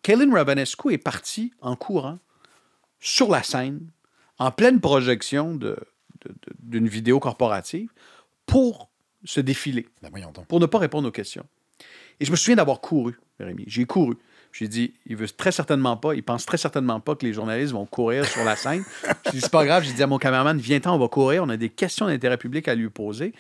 Cailin Romanescu est parti en courant sur la scène, en pleine projection d'une vidéo corporative, pour se défiler, pour ne pas répondre aux questions. Et je me souviens d'avoir couru, Rémi. J'ai couru. J'ai dit, il pense très certainement pas que les journalistes vont courir sur la scène. J'ai dit, c'est pas grave. J'ai dit à mon caméraman, viens-t'en, on va courir. On a des questions d'intérêt public à lui poser.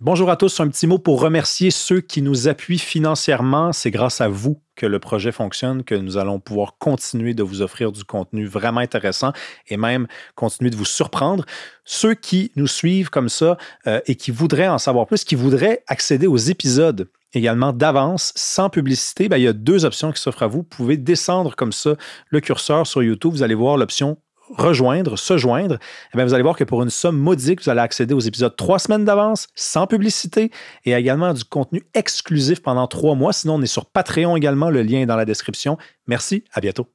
Bonjour à tous, un petit mot pour remercier ceux qui nous appuient financièrement. C'est grâce à vous que le projet fonctionne, que nous allons pouvoir continuer de vous offrir du contenu vraiment intéressant et même continuer de vous surprendre. Ceux qui nous suivent comme ça et qui voudraient en savoir plus, qui voudraient accéder aux épisodes également d'avance, sans publicité, il y a deux options qui s'offrent à vous. Vous pouvez descendre comme ça le curseur sur YouTube, vous allez voir l'option rejoindre, se joindre, vous allez voir que pour une somme modique, vous allez accéder aux épisodes 3 semaines d'avance, sans publicité, et également du contenu exclusif pendant 3 mois. Sinon, on est sur Patreon également, le lien est dans la description. Merci, à bientôt.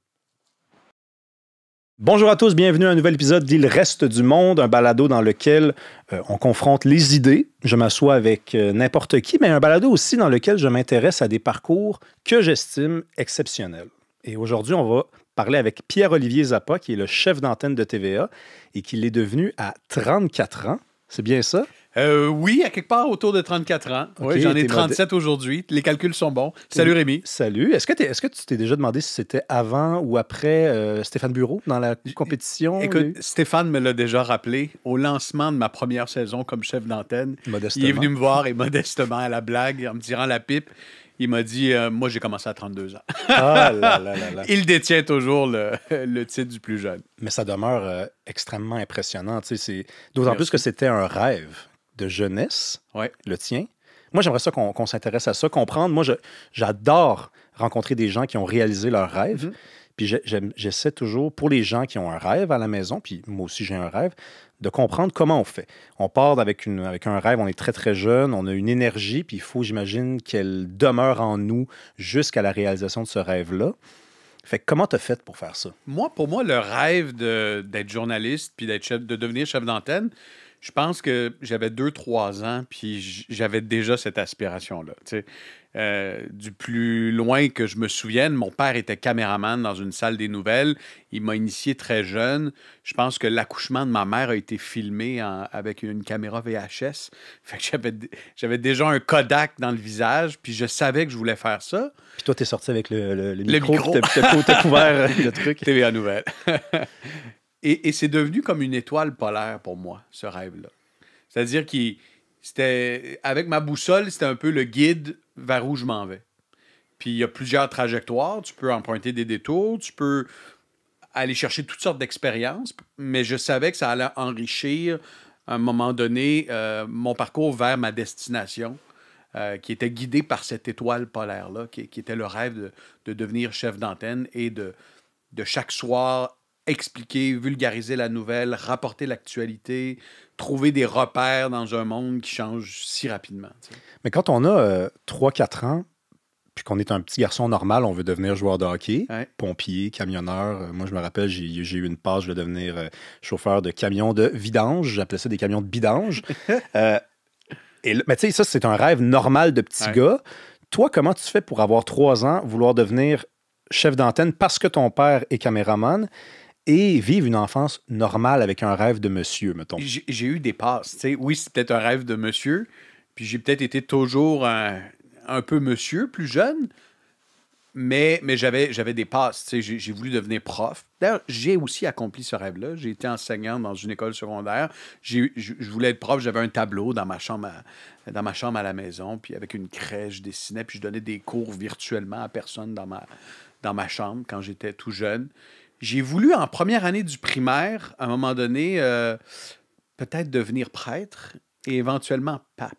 Bonjour à tous, bienvenue à un nouvel épisode d'Il reste du monde, un balado dans lequel on confronte les idées. Je m'assois avec n'importe qui, mais un balado aussi dans lequel je m'intéresse à des parcours que j'estime exceptionnels. Et aujourd'hui, on va parler avec Pierre-Olivier Zappa, qui est le chef d'antenne de TVA et qui l'est devenu à 34 ans. C'est bien ça? Oui, à quelque part autour de 34 ans. Okay, oui, j'en ai 37 aujourd'hui. Les calculs sont bons. Salut Rémi. Salut. Est-ce que tu t'es déjà demandé si c'était avant ou après Stéphane Bureau dans la compétition? Écoute, Stéphane me l'a déjà rappelé au lancement de ma première saison comme chef d'antenne. Il est venu me voir et modestement à la blague, en me tirant la pipe, il m'a dit moi, j'ai commencé à 32 ans. Ah là là là là. Il détient toujours le titre du plus jeune. Mais ça demeure extrêmement impressionnant. D'autant plus que c'était un rêve de jeunesse, le tien. Moi, j'aimerais ça qu'on s'intéresse à ça, comprendre. Moi, j'adore rencontrer des gens qui ont réalisé leurs rêves. Puis j'essaie toujours, pour les gens qui ont un rêve à la maison, puis moi aussi j'ai un rêve, de comprendre comment on fait. On part avec un rêve, on est très, très jeune, on a une énergie, puis il faut, j'imagine, qu'elle demeure en nous jusqu'à la réalisation de ce rêve-là. Fait que comment tu as fait pour faire ça? Pour moi, le rêve d'être journaliste puis de devenir chef d'antenne, je pense que j'avais 2-3 ans, puis j'avais déjà cette aspiration-là. Du plus loin que je me souvienne, mon père était caméraman dans une salle des nouvelles. Il m'a initié très jeune. Je pense que l'accouchement de ma mère a été filmé avec une caméra VHS. Fait que j'avais déjà un Kodak dans le visage, puis je savais que je voulais faire ça. Puis toi, t'es sorti avec le micro. T'as couvert le truc. TVA Nouvelle. Et c'est devenu comme une étoile polaire pour moi, ce rêve-là. C'est-à-dire avec ma boussole, c'était un peu le guide vers où je m'en vais. Puis il y a plusieurs trajectoires. Tu peux emprunter des détours, tu peux aller chercher toutes sortes d'expériences, mais je savais que ça allait enrichir, à un moment donné, mon parcours vers ma destination, qui était guidé par cette étoile polaire-là, qui était le rêve de devenir chef d'antenne et de chaque soir expliquer, vulgariser la nouvelle, rapporter l'actualité, trouver des repères dans un monde qui change si rapidement. T'sais. Mais quand on a 3-4 ans, puis qu'on est un petit garçon normal, on veut devenir joueur de hockey, pompier, camionneur. Moi, je me rappelle, j'ai eu une passe, je veux devenir chauffeur de camions de vidange. J'appelais ça des camions de bidange. Mais tu sais, ça, c'est un rêve normal de petit gars. Toi, comment tu fais pour avoir 3 ans, vouloir devenir chef d'antenne parce que ton père est caméraman et vivre une enfance normale avec un rêve de monsieur, mettons? J'ai eu des passes. T'sais. Oui, c'est peut-être un rêve de monsieur, puis j'ai peut-être été toujours un peu monsieur, plus jeune, mais j'avais des passes. J'ai voulu devenir prof. D'ailleurs, j'ai aussi accompli ce rêve-là. J'ai été enseignant dans une école secondaire. Je voulais être prof. J'avais un tableau dans ma chambre à la maison, puis avec une craie, je dessinais, puis je donnais des cours virtuellement à personne dans ma chambre quand j'étais tout jeune. J'ai voulu, en première année du primaire, à un moment donné, peut-être devenir prêtre et éventuellement pape.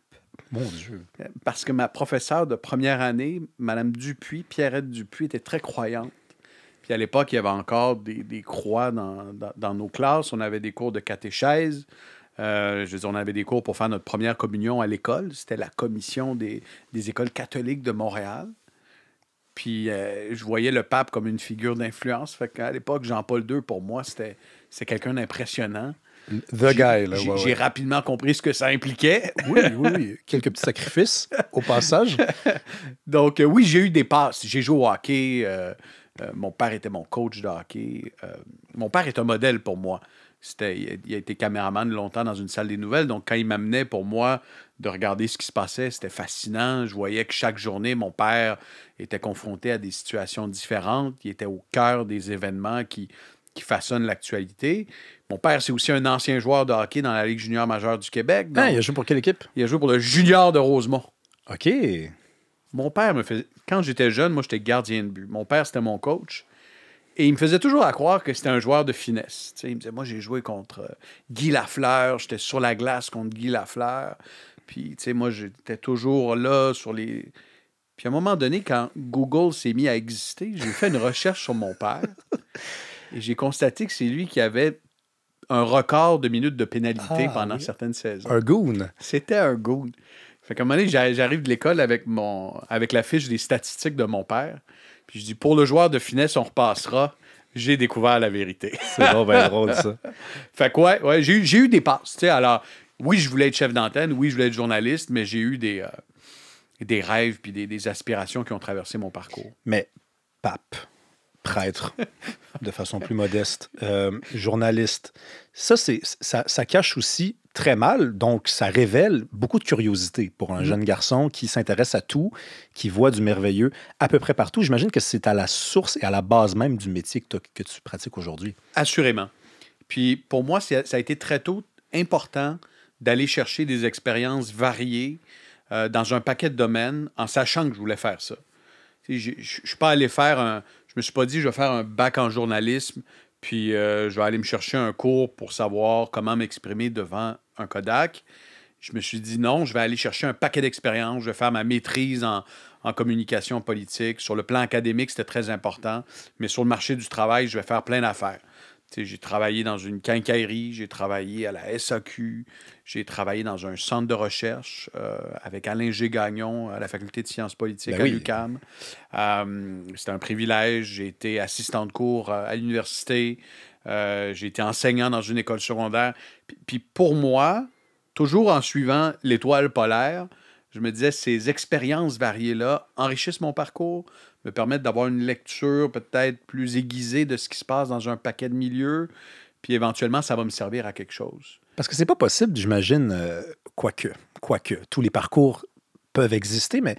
Mon Dieu. Parce que ma professeure de première année, Mme Dupuis, Pierrette Dupuis, était très croyante. Puis à l'époque, il y avait encore des croix dans nos classes. On avait des cours de catéchèse. On avait des cours pour faire notre première communion à l'école. C'était la commission des écoles catholiques de Montréal. Puis je voyais le pape comme une figure d'influence. Fait qu'à l'époque, Jean-Paul II, pour moi, c'était quelqu'un d'impressionnant. The guy, là. J'ai rapidement compris ce que ça impliquait. Oui. Quelques petits sacrifices au passage. Donc, oui, j'ai eu des passes. J'ai joué au hockey. Mon père était mon coach de hockey. Mon père est un modèle pour moi. Il a été caméraman longtemps dans une salle des nouvelles. Donc, quand il m'amenait pour moi de regarder ce qui se passait, c'était fascinant. Je voyais que chaque journée, mon père était confronté à des situations différentes. Il était au cœur des événements qui façonnent l'actualité. Mon père, c'est aussi un ancien joueur de hockey dans la Ligue junior majeure du Québec. Il a joué pour quelle équipe? Il a joué pour le Junior de Rosemont. OK. Mon père me faisait... Quand j'étais jeune, moi, j'étais gardien de but. Mon père, c'était mon coach. Et il me faisait toujours à croire que c'était un joueur de finesse. T'sais, il me disait, moi, j'ai joué contre Guy Lafleur. J'étais sur la glace contre Guy Lafleur. Puis, moi, j'étais toujours là sur les... Puis, à un moment donné, quand Google s'est mis à exister, j'ai fait une recherche sur mon père. Et j'ai constaté que c'est lui qui avait un record de minutes de pénalité pendant certaines saisons. Un goon. C'était un goon. Fait qu'à un moment donné, j'arrive de l'école avec la fiche des statistiques de mon père. Puis je dis, pour le joueur de finesse, on repassera. J'ai découvert la vérité. C'est bien drôle, ça. Fait que ouais, j'ai eu des passes. Alors, oui, je voulais être chef d'antenne, oui, je voulais être journaliste, mais j'ai eu des rêves puis des aspirations qui ont traversé mon parcours. Mais pape, prêtre, de façon plus modeste, journaliste, ça cache aussi très mal, donc ça révèle beaucoup de curiosité pour un jeune garçon qui s'intéresse à tout, qui voit du merveilleux à peu près partout. J'imagine que c'est à la source et à la base même du métier que tu pratiques aujourd'hui. Assurément. Puis pour moi, ça a été très tôt important d'aller chercher des expériences variées dans un paquet de domaines en sachant que je voulais faire ça. Je ne suis pas allé faire je me suis pas dit je vais faire un bac en journalisme puis je vais aller me chercher un cours pour savoir comment m'exprimer devant un Kodak. Je me suis dit non, je vais aller chercher un paquet d'expériences, je vais faire ma maîtrise en communication politique. Sur le plan académique, c'était très important, mais sur le marché du travail, je vais faire plein d'affaires. J'ai travaillé dans une quincaillerie, j'ai travaillé à la SAQ, j'ai travaillé dans un centre de recherche avec Alain G. Gagnon à la Faculté de sciences politiques à l'UQAM. C'était un privilège. J'ai été assistant de cours à l'université. J'ai été enseignant dans une école secondaire. Puis pour moi, toujours en suivant l'étoile polaire, je me disais, ces expériences variées-là enrichissent mon parcours, me permettent d'avoir une lecture peut-être plus aiguisée de ce qui se passe dans un paquet de milieux, puis éventuellement, ça va me servir à quelque chose. Parce que c'est pas possible, j'imagine, quoique, tous les parcours peuvent exister, mais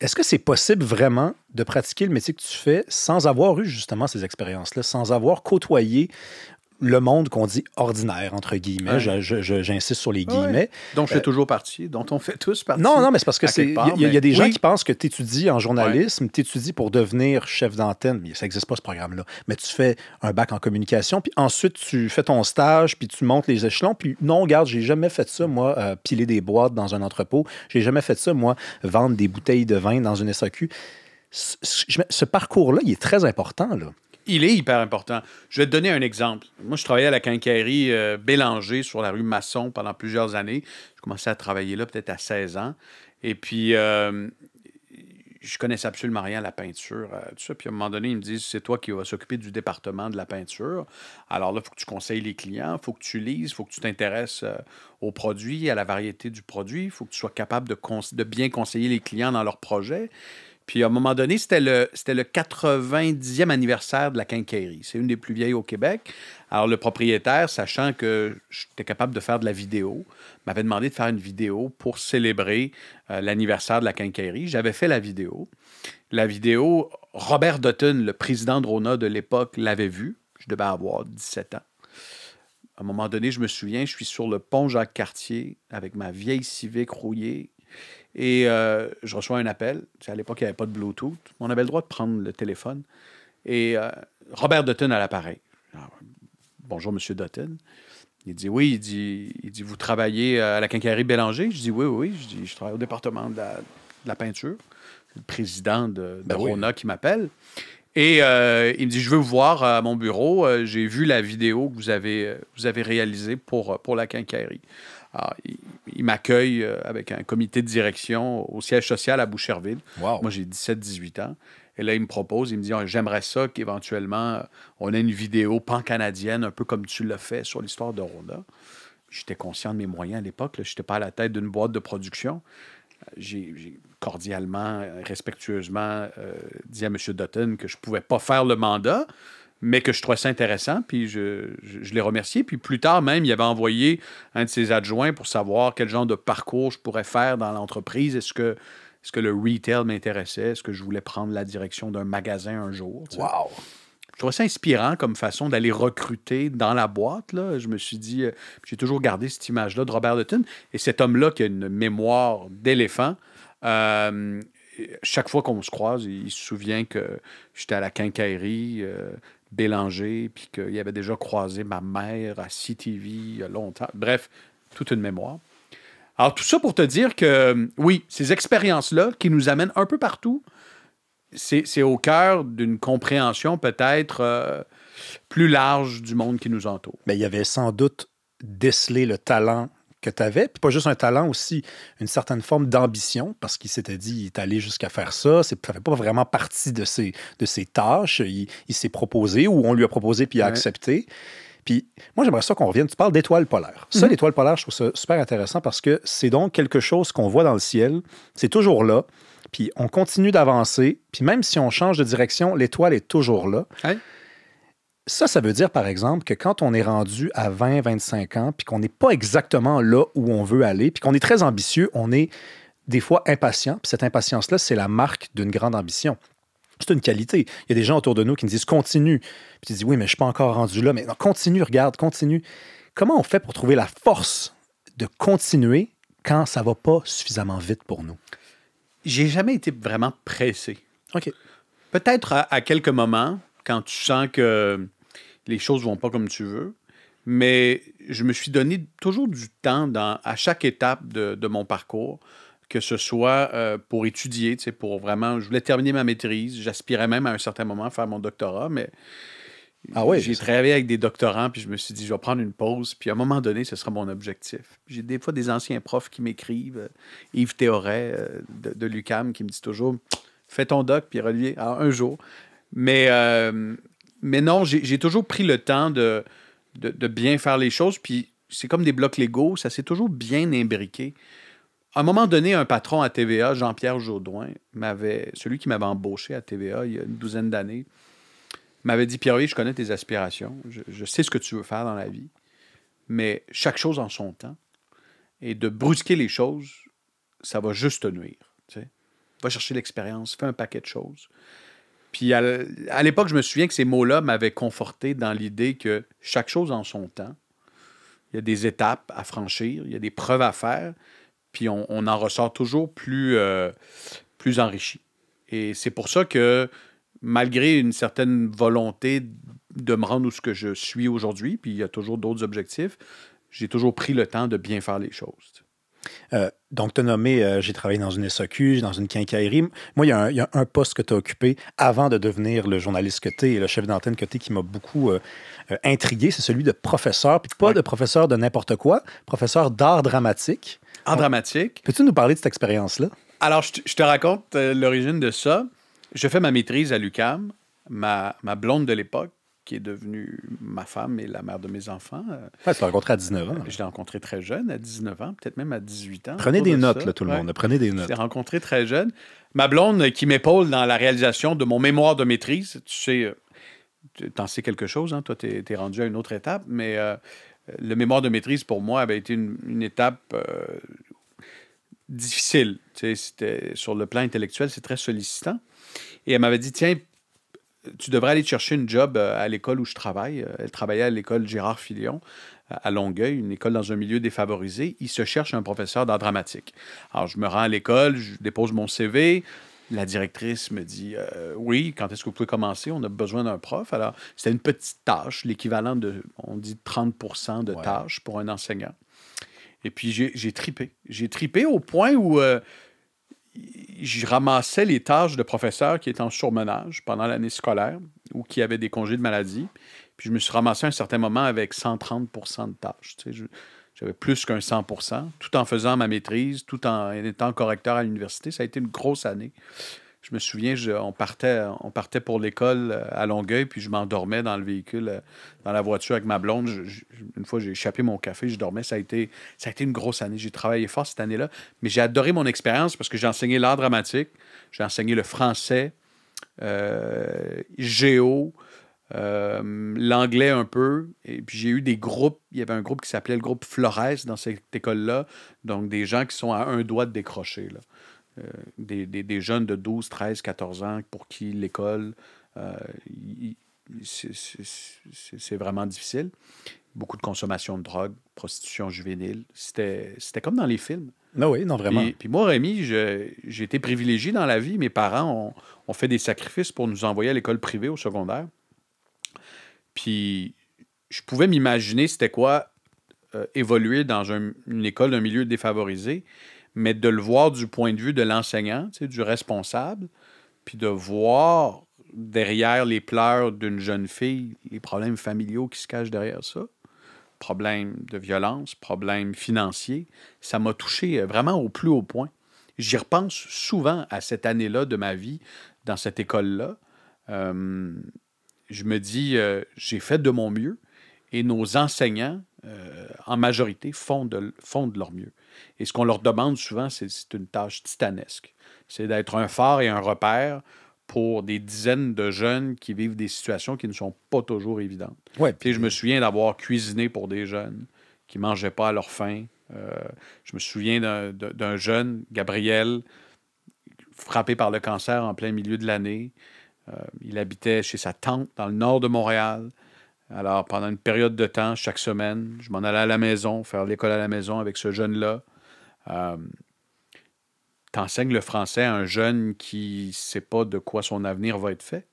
est-ce que c'est possible vraiment de pratiquer le métier que tu fais sans avoir eu justement ces expériences-là, sans avoir côtoyé le monde qu'on dit ordinaire, entre guillemets, j'insiste sur les guillemets. Dont je fais toujours partie, dont on fait tous partie. Non, mais c'est parce que il y a des gens qui pensent que tu étudies en journalisme, tu étudies pour devenir chef d'antenne, mais ça n'existe pas ce programme-là. Mais tu fais un bac en communication, puis ensuite tu fais ton stage, puis tu montes les échelons, puis non, regarde, j'ai jamais fait ça, moi, piler des boîtes dans un entrepôt, j'ai jamais fait ça, moi, vendre des bouteilles de vin dans une SAQ. Ce parcours-là, il est très important, là. Il est hyper important. Je vais te donner un exemple. Moi, je travaillais à la quincaillerie Bélanger sur la rue Masson pendant plusieurs années. Je commençais à travailler là peut-être à 16 ans. Et puis, je connaissais absolument rien à la peinture, tout ça. Puis à un moment donné, ils me disent, c'est toi qui vas s'occuper du département de la peinture. Alors là, il faut que tu conseilles les clients, il faut que tu lises, il faut que tu t'intéresses aux produits, à la variété du produit. Il faut que tu sois capable de bien conseiller les clients dans leurs projets. Puis à un moment donné, c'était le 90e anniversaire de la quincaillerie. C'est une des plus vieilles au Québec. Alors le propriétaire, sachant que j'étais capable de faire de la vidéo, m'avait demandé de faire une vidéo pour célébrer l'anniversaire de la quincaillerie. J'avais fait la vidéo. La vidéo, Robert Dutton, le président de Rona de l'époque, l'avait vue. Je devais avoir 17 ans. À un moment donné, je me souviens, je suis sur le pont Jacques-Cartier avec ma vieille Civic rouillée. Et je reçois un appel. À l'époque, il n'y avait pas de Bluetooth. On avait le droit de prendre le téléphone. Et Robert Dutton à l'appareil. Bonjour, M. Dutton. Il dit, oui, il dit vous travaillez à la quincaillerie Bélanger? Je dis, oui. Je dis, je travaille au département de la peinture. C'est le président de Rona qui m'appelle. Et il me dit, je veux vous voir à mon bureau. J'ai vu la vidéo que vous avez réalisée pour la quincaillerie. Alors, il m'accueille avec un comité de direction au siège social à Boucherville. Wow. Moi, j'ai 17-18 ans. Et là, il me propose, il me dit, j'aimerais ça qu'éventuellement, on ait une vidéo pan-canadienne, un peu comme tu l'as fait sur l'histoire de Rona. J'étais conscient de mes moyens à l'époque. Je n'étais pas à la tête d'une boîte de production. J'ai cordialement, respectueusement dit à M. Dutton que je ne pouvais pas faire le mandat, mais que je trouvais ça intéressant, puis je l'ai remercié. Puis plus tard même, il avait envoyé un de ses adjoints pour savoir quel genre de parcours je pourrais faire dans l'entreprise. Est-ce que le retail m'intéressait? Est-ce que je voulais prendre la direction d'un magasin un jour? Wow! Je trouvais ça inspirant comme façon d'aller recruter dans la boîte. Là. Je me suis dit, j'ai toujours gardé cette image-là de Robert Dutton. Et cet homme-là qui a une mémoire d'éléphant, chaque fois qu'on se croise, il se souvient que j'étais à la quincaillerie, Bélanger, puis qu'il avait déjà croisé ma mère à CTV il y a longtemps. Bref, toute une mémoire. Alors, tout ça pour te dire que, oui, ces expériences-là qui nous amènent un peu partout, c'est au cœur d'une compréhension peut-être plus large du monde qui nous entoure. Mais il y avait sans doute décelé le talent que tu avais, puis pas juste un talent, aussi une certaine forme d'ambition, parce qu'il s'était dit, il est allé jusqu'à faire ça, ça ne fait pas vraiment partie de ses tâches, il s'est proposé, ou on lui a proposé, puis il a accepté. Puis moi, j'aimerais ça qu'on revienne, tu parles d'étoiles polaires. Ça, l'étoile polaire, je trouve ça super intéressant, parce que c'est donc quelque chose qu'on voit dans le ciel, c'est toujours là, puis on continue d'avancer, puis même si on change de direction, l'étoile est toujours là. Ouais. Ça veut dire, par exemple, que quand on est rendu à 20, 25 ans, puis qu'on n'est pas exactement là où on veut aller, puis qu'on est très ambitieux, on est des fois impatient. Puis cette impatience-là, c'est la marque d'une grande ambition. C'est une qualité. Il y a des gens autour de nous qui nous disent « continue ». Puis tu dis « oui, mais je ne suis pas encore rendu là ». Mais non, continue, regarde, continue. Comment on fait pour trouver la force de continuer quand ça ne va pas suffisamment vite pour nous? J'ai jamais été vraiment pressé. OK. Peut-être à quelques moments, quand tu sens que les choses ne vont pas comme tu veux, mais je me suis donné toujours du temps à chaque étape de mon parcours, que ce soit pour étudier, pour vraiment... Je voulais terminer ma maîtrise, j'aspirais même à un certain moment à faire mon doctorat, mais j'ai travaillé avec des doctorants, puis je me suis dit, je vais prendre une pause, puis à un moment donné, ce sera mon objectif. J'ai des fois des anciens profs qui m'écrivent, Yves Théoret de l'UQAM, qui me dit toujours, fais ton doc, puis Olivier, alors, un jour. Mais non, j'ai toujours pris le temps de bien faire les choses, puis c'est comme des blocs Lego, ça s'est toujours bien imbriqué. À un moment donné, un patron à TVA, Jean-Pierre Jaudoin, celui qui m'avait embauché à TVA il y a une douzaine d'années, m'avait dit « Pierre-Olivier, je connais tes aspirations, je sais ce que tu veux faire dans la vie, mais chaque chose en son temps, et de brusquer les choses, ça va juste te nuire. Tu sais. Va chercher l'expérience, fais un paquet de choses. » Puis à l'époque, je me souviens que ces mots-là m'avaient conforté dans l'idée que chaque chose en son temps, il y a des étapes à franchir, il y a des preuves à faire, puis on en ressort toujours plus enrichi. Et c'est pour ça que, malgré une certaine volonté de me rendre où ce que je suis aujourd'hui, puis il y a toujours d'autres objectifs, j'ai toujours pris le temps de bien faire les choses. Donc, tu as nommé, j'ai travaillé dans une SAQ, dans une quincaillerie. Moi, il y a un poste que tu as occupé avant de devenir le journaliste que tu es et le chef d'antenne que tu es qui m'a beaucoup intrigué. C'est celui de professeur, puis pas de professeur de n'importe quoi, professeur d'art dramatique. Art dramatique. Peux-tu nous parler de cette expérience-là? Alors, je te raconte l'origine de ça. Je fais ma maîtrise à l'UQAM. Ma blonde de l'époque, qui est devenue ma femme et la mère de mes enfants. Tu l'as rencontré à 19 ans. Je l'ai rencontré très jeune, à 19 ans, peut-être même à 18 ans. Prenez des notes, là, tout le monde. Prenez des notes. Je l'ai rencontré très jeune. Ma blonde qui m'épaule dans la réalisation de mon mémoire de maîtrise. Tu sais, t'en sais quelque chose, hein? Toi, t'es rendu à une autre étape, mais le mémoire de maîtrise, pour moi, avait été une étape difficile. Tu sais, c'était, sur le plan intellectuel, c'est très sollicitant. Et elle m'avait dit, tiens, tu devrais aller te chercher une job à l'école où je travaille. Elle travaillait à l'école Gérard Filion à Longueuil, une école dans un milieu défavorisé. Il se cherche un professeur d'art dramatique. Alors, je me rends à l'école, je dépose mon CV. La directrice me dit oui, quand est-ce que vous pouvez commencer? On a besoin d'un prof. Alors, c'était une petite tâche, l'équivalent de, on dit, 30% de tâche pour un enseignant. Et puis, j'ai tripé. J'ai tripé au point où je ramassais les tâches de professeurs qui étaient en surmenage pendant l'année scolaire ou qui avaient des congés de maladie. Puis je me suis ramassé à un certain moment avec 130% de tâches. Tu sais, J'avais plus qu'un 100%, tout en faisant ma maîtrise, tout en étant correcteur à l'université. Ça a été une grosse année. Je me souviens, on partait pour l'école à Longueuil, puis je m'endormais dans le véhicule, dans la voiture avec ma blonde. Une fois, j'ai échappé mon café, je dormais. Ça a été une grosse année. J'ai travaillé fort cette année-là, mais j'ai adoré mon expérience parce que j'ai enseigné l'art dramatique, j'ai enseigné le français, géo, l'anglais un peu. Et puis j'ai eu des groupes. Il y avait un groupe qui s'appelait le groupe Flores dans cette école-là. Donc des gens qui sont à un doigt de décrocher, là. Des jeunes de 12, 13, 14 ans pour qui l'école, c'est vraiment difficile. Beaucoup de consommation de drogue, prostitution juvénile. C'était comme dans les films. Non, oui, non, vraiment. Puis moi, Rémi, j'ai été privilégié dans la vie. Mes parents ont fait des sacrifices pour nous envoyer à l'école privée au secondaire. Puis je pouvais m'imaginer c'était quoi évoluer dans une école d'un milieu défavorisé, mais de le voir du point de vue de l'enseignant, tu sais, du responsable, puis de voir derrière les pleurs d'une jeune fille les problèmes familiaux qui se cachent derrière ça, problèmes de violence, problèmes financiers, ça m'a touché vraiment au plus haut point. J'y repense souvent à cette année-là de ma vie dans cette école-là. Je me dis, j'ai fait de mon mieux et nos enseignants, en majorité, font de leur mieux. Et ce qu'on leur demande souvent, c'est une tâche titanesque. C'est d'être un phare et un repère pour des dizaines de jeunes qui vivent des situations qui ne sont pas toujours évidentes. Ouais, puis je me souviens d'avoir cuisiné pour des jeunes qui ne mangeaient pas à leur faim. Je me souviens d'un jeune, Gabriel, frappé par le cancer en plein milieu de l'année. Il habitait chez sa tante dans le nord de Montréal. Alors, pendant une période de temps, chaque semaine, je m'en allais à la maison, faire l'école à la maison avec ce jeune-là. T'enseignes le français à un jeune qui ne sait pas de quoi son avenir va être fait.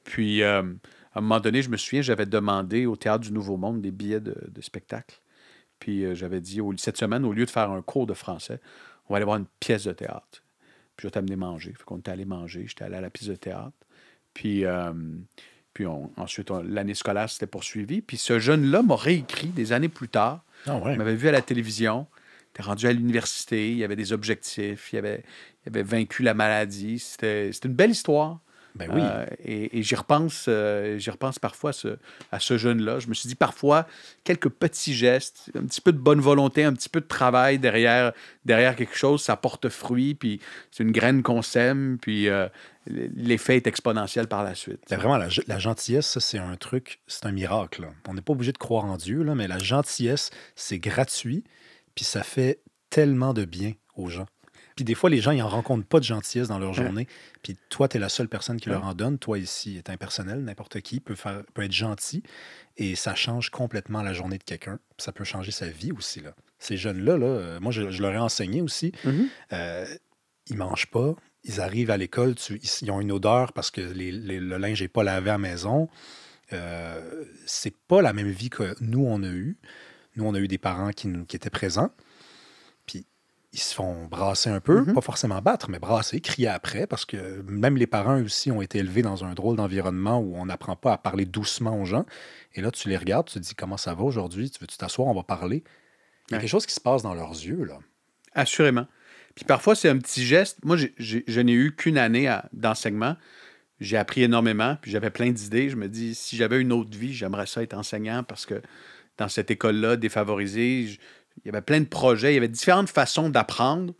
Puis, à un moment donné, je me souviens, j'avais demandé au Théâtre du Nouveau Monde des billets de spectacle. Puis, j'avais dit, cette semaine, au lieu de faire un cours de français, on va aller voir une pièce de théâtre. Puis, je vais t'amener manger. Fait qu'on était allé manger. J'étais allé à la pièce de théâtre. Puis ensuite, l'année scolaire s'était poursuivie. Puis ce jeune-là m'a réécrit des années plus tard. Ah ouais. Il m'avait vu à la télévision. Il était rendu à l'université. Il avait des objectifs. Il avait vaincu la maladie. C'était une belle histoire. Ben oui. Et j'y repense parfois à ce jeune-là. Je me suis dit parfois, quelques petits gestes, un petit peu de bonne volonté, un petit peu de travail derrière quelque chose, ça porte fruit, puis c'est une graine qu'on sème, puis l'effet est exponentiel par la suite. Ben vraiment, la gentillesse, ça, c'est un truc, c'est un miracle, là. On n'est pas obligé de croire en Dieu, là, mais la gentillesse, c'est gratuit, puis ça fait tellement de bien aux gens. Puis des fois, les gens, ils n'en rencontrent pas de gentillesse dans leur journée. Puis toi, tu es la seule personne qui leur en donne. Toi, ici, est impersonnel. N'importe qui peut être gentil. Et ça change complètement la journée de quelqu'un. Ça peut changer sa vie aussi, là. Ces jeunes-là, là, moi, je leur ai enseigné aussi. Mm-hmm. Ils ne mangent pas. Ils arrivent à l'école. Ils ont une odeur parce que le linge n'est pas lavé à la maison. C'est pas la même vie que nous, on a eu. Nous, on a eu des parents qui étaient présents. Ils se font brasser un peu, pas forcément battre, mais brasser, crier après, parce que même les parents aussi ont été élevés dans un drôle d'environnement où on n'apprend pas à parler doucement aux gens. Et là, tu les regardes, tu te dis comment ça va aujourd'hui, tu veux-tu t'asseoir, on va parler. Il y a quelque chose qui se passe dans leurs yeux, là. Assurément. Puis parfois, c'est un petit geste. Moi, je n'ai eu qu'une année d'enseignement. J'ai appris énormément, puis j'avais plein d'idées. Je me dis, si j'avais une autre vie, j'aimerais ça être enseignant parce que dans cette école-là, défavorisée, il y avait plein de projets, il y avait différentes façons d'apprendre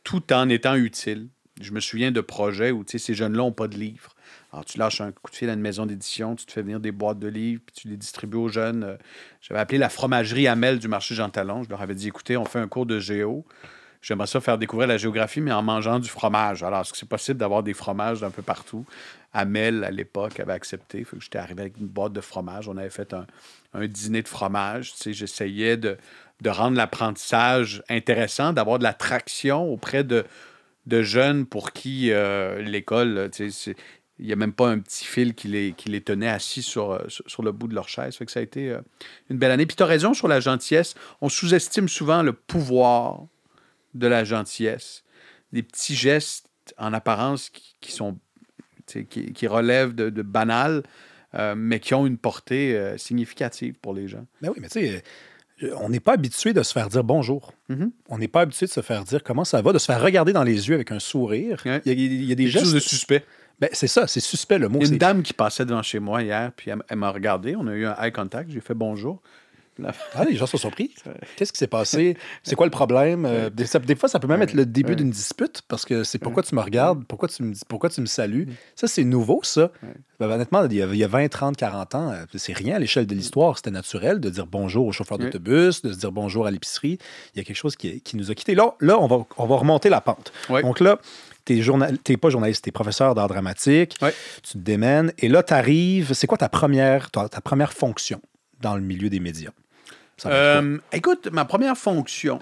tout en étant utile. Je me souviens de projets où ces jeunes-là n'ont pas de livres. Alors, tu lâches un coup de fil à une maison d'édition, tu te fais venir des boîtes de livres, puis tu les distribues aux jeunes. J'avais appelé la fromagerie Hamel du marché Jean Talon. Je leur avais dit, écoutez, on fait un cours de géo. J'aimerais ça faire découvrir la géographie, mais en mangeant du fromage. Alors, est-ce que c'est possible d'avoir des fromages d'un peu partout? Hamel, à l'époque, avait accepté. Fait que j'étais arrivé avec une boîte de fromage. On avait fait un dîner de fromage. J'essayais de rendre l'apprentissage intéressant, d'avoir de l'attraction auprès de jeunes pour qui l'école, il n'y a même pas un petit fil qui les tenait assis sur le bout de leur chaise. Fait que ça a été une belle année. Puis tu as raison sur la gentillesse. On sous-estime souvent le pouvoir de la gentillesse. Des petits gestes en apparence qui relèvent de banal, mais qui ont une portée significative pour les gens. Ben oui, mais tu sais, on n'est pas habitué de se faire dire bonjour. Mhm. On n'est pas habitué de se faire dire comment ça va, de se faire regarder dans les yeux avec un sourire. Ouais. Il y a des Quelque chose gestes. de suspect. Ben, c'est ça, c'est suspect le mot. Il y a une c'est- dame qui passait devant chez moi hier, puis elle m'a regardé. On a eu un eye contact. J'ai fait bonjour. Là, Ah, les gens sont surpris. Qu'est-ce qui s'est passé? C'est quoi le problème? Des fois, ça peut même être le début d'une dispute parce que c'est pourquoi tu me regardes, pourquoi tu me salues. Ça, c'est nouveau, ça. Ben, honnêtement, il y a 20, 30, 40 ans, c'est rien à l'échelle de l'histoire. C'était naturel de dire bonjour au chauffeur d'autobus, de se dire bonjour à l'épicerie. Il y a quelque chose qui nous a quittés. Là on va remonter la pente. Ouais. Donc là, t'es pas journaliste, t'es professeur d'art dramatique, Ouais. tu te démènes, et là, t'arrives. C'est quoi ta première fonction dans le milieu des médias? Ça va être quoi? Écoute, ma première fonction,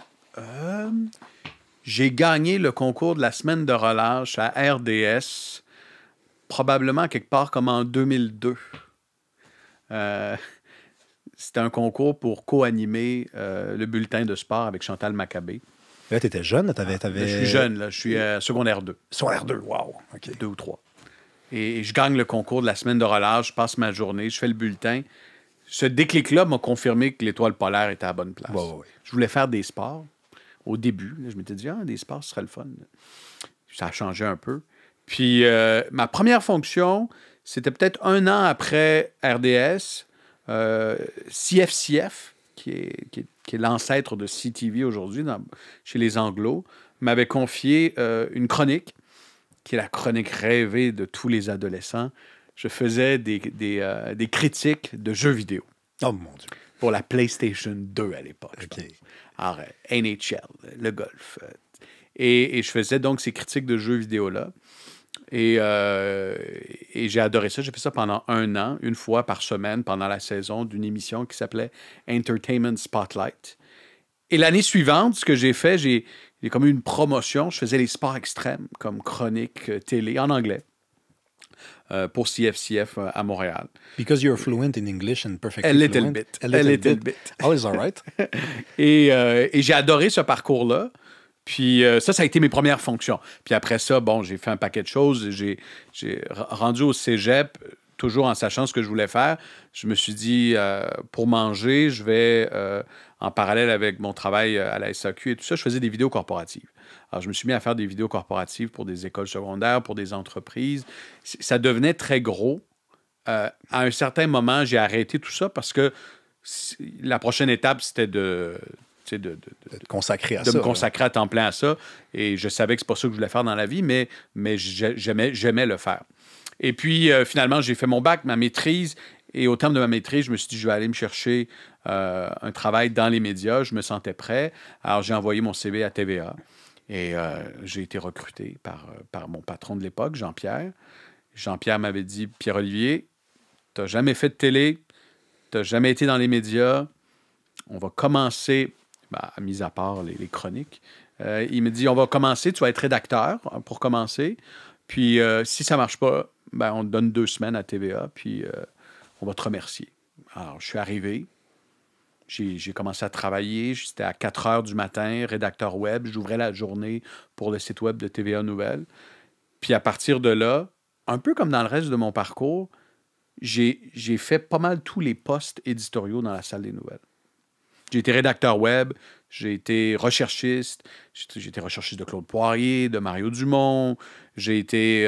j'ai gagné le concours de la semaine de relâche à RDS, probablement quelque part comme en 2002. C'était un concours pour co-animer le bulletin de sport avec Chantal Maccabé. Là, t'étais jeune, Là, je suis jeune, là, je suis secondaire 2. Secondaire 2, wow. OK. 2 ou 3. Et je gagne le concours de la semaine de relâche, je passe ma journée, je fais le bulletin. Ce déclic-là m'a confirmé que l'étoile polaire était à la bonne place. Ouais. Je voulais faire des sports. Au début, là, je m'étais dit, des sports, ce serait le fun. Ça a changé un peu. Puis, ma première fonction, c'était peut-être un an après RDS, CFCF, qui est l'ancêtre de CTV aujourd'hui, chez les Anglos, m'avait confié une chronique, qui est la chronique rêvée de tous les adolescents. Je faisais des critiques de jeux vidéo. Oh mon Dieu. Pour la PlayStation 2 à l'époque. OK. Alors, NHL, le golf. Et je faisais donc ces critiques de jeux vidéo-là. Et j'ai adoré ça. J'ai fait ça pendant un an, une fois par semaine, pendant la saison, d'une émission qui s'appelait Entertainment Spotlight. Et l'année suivante, ce que j'ai fait, j'ai comme eu une promotion. Je faisais les sports extrêmes comme chronique télé en anglais pour CFCF à Montréal. Because you're fluent in English and perfectly A little fluent. bit. A little bit. All is all right. Et j'ai adoré ce parcours-là. Puis ça a été mes premières fonctions. Puis après ça, bon, j'ai fait un paquet de choses. J'ai rendu au cégep, toujours en sachant ce que je voulais faire. Je me suis dit, pour manger, je vais, en parallèle avec mon travail à la SAQ et tout ça, je faisais des vidéos corporatives. Alors, je me suis mis à faire des vidéos corporatives pour des écoles secondaires, pour des entreprises. Ça devenait très gros. À un certain moment, j'ai arrêté tout ça parce que la prochaine étape, c'était de me consacrer à temps plein à ça. Et je savais que c'est pas ça que je voulais faire dans la vie, mais j'aimais le faire. Et puis, finalement, j'ai fait mon bac, ma maîtrise. Et au terme de ma maîtrise, je me suis dit, je vais aller me chercher un travail dans les médias. Je me sentais prêt. Alors, j'ai envoyé mon CV à TVA. Et j'ai été recruté par mon patron de l'époque, Jean-Pierre. Jean-Pierre m'avait dit, Pierre-Olivier, tu n'as jamais fait de télé, tu n'as jamais été dans les médias. On va commencer, mis à part les chroniques, il me dit, on va commencer, tu vas être rédacteur pour commencer. Puis si ça ne marche pas, on te donne 2 semaines à TVA, puis on va te remercier. Alors, je suis arrivé. J'ai commencé à travailler. C'était à 4 heures du matin, rédacteur web. J'ouvrais la journée pour le site web de TVA Nouvelles. Puis à partir de là, un peu comme dans le reste de mon parcours, j'ai fait pas mal tous les postes éditoriaux dans la salle des nouvelles. J'ai été rédacteur web, j'ai été recherchiste. J'ai été recherchiste de Claude Poirier, de Mario Dumont. J'ai été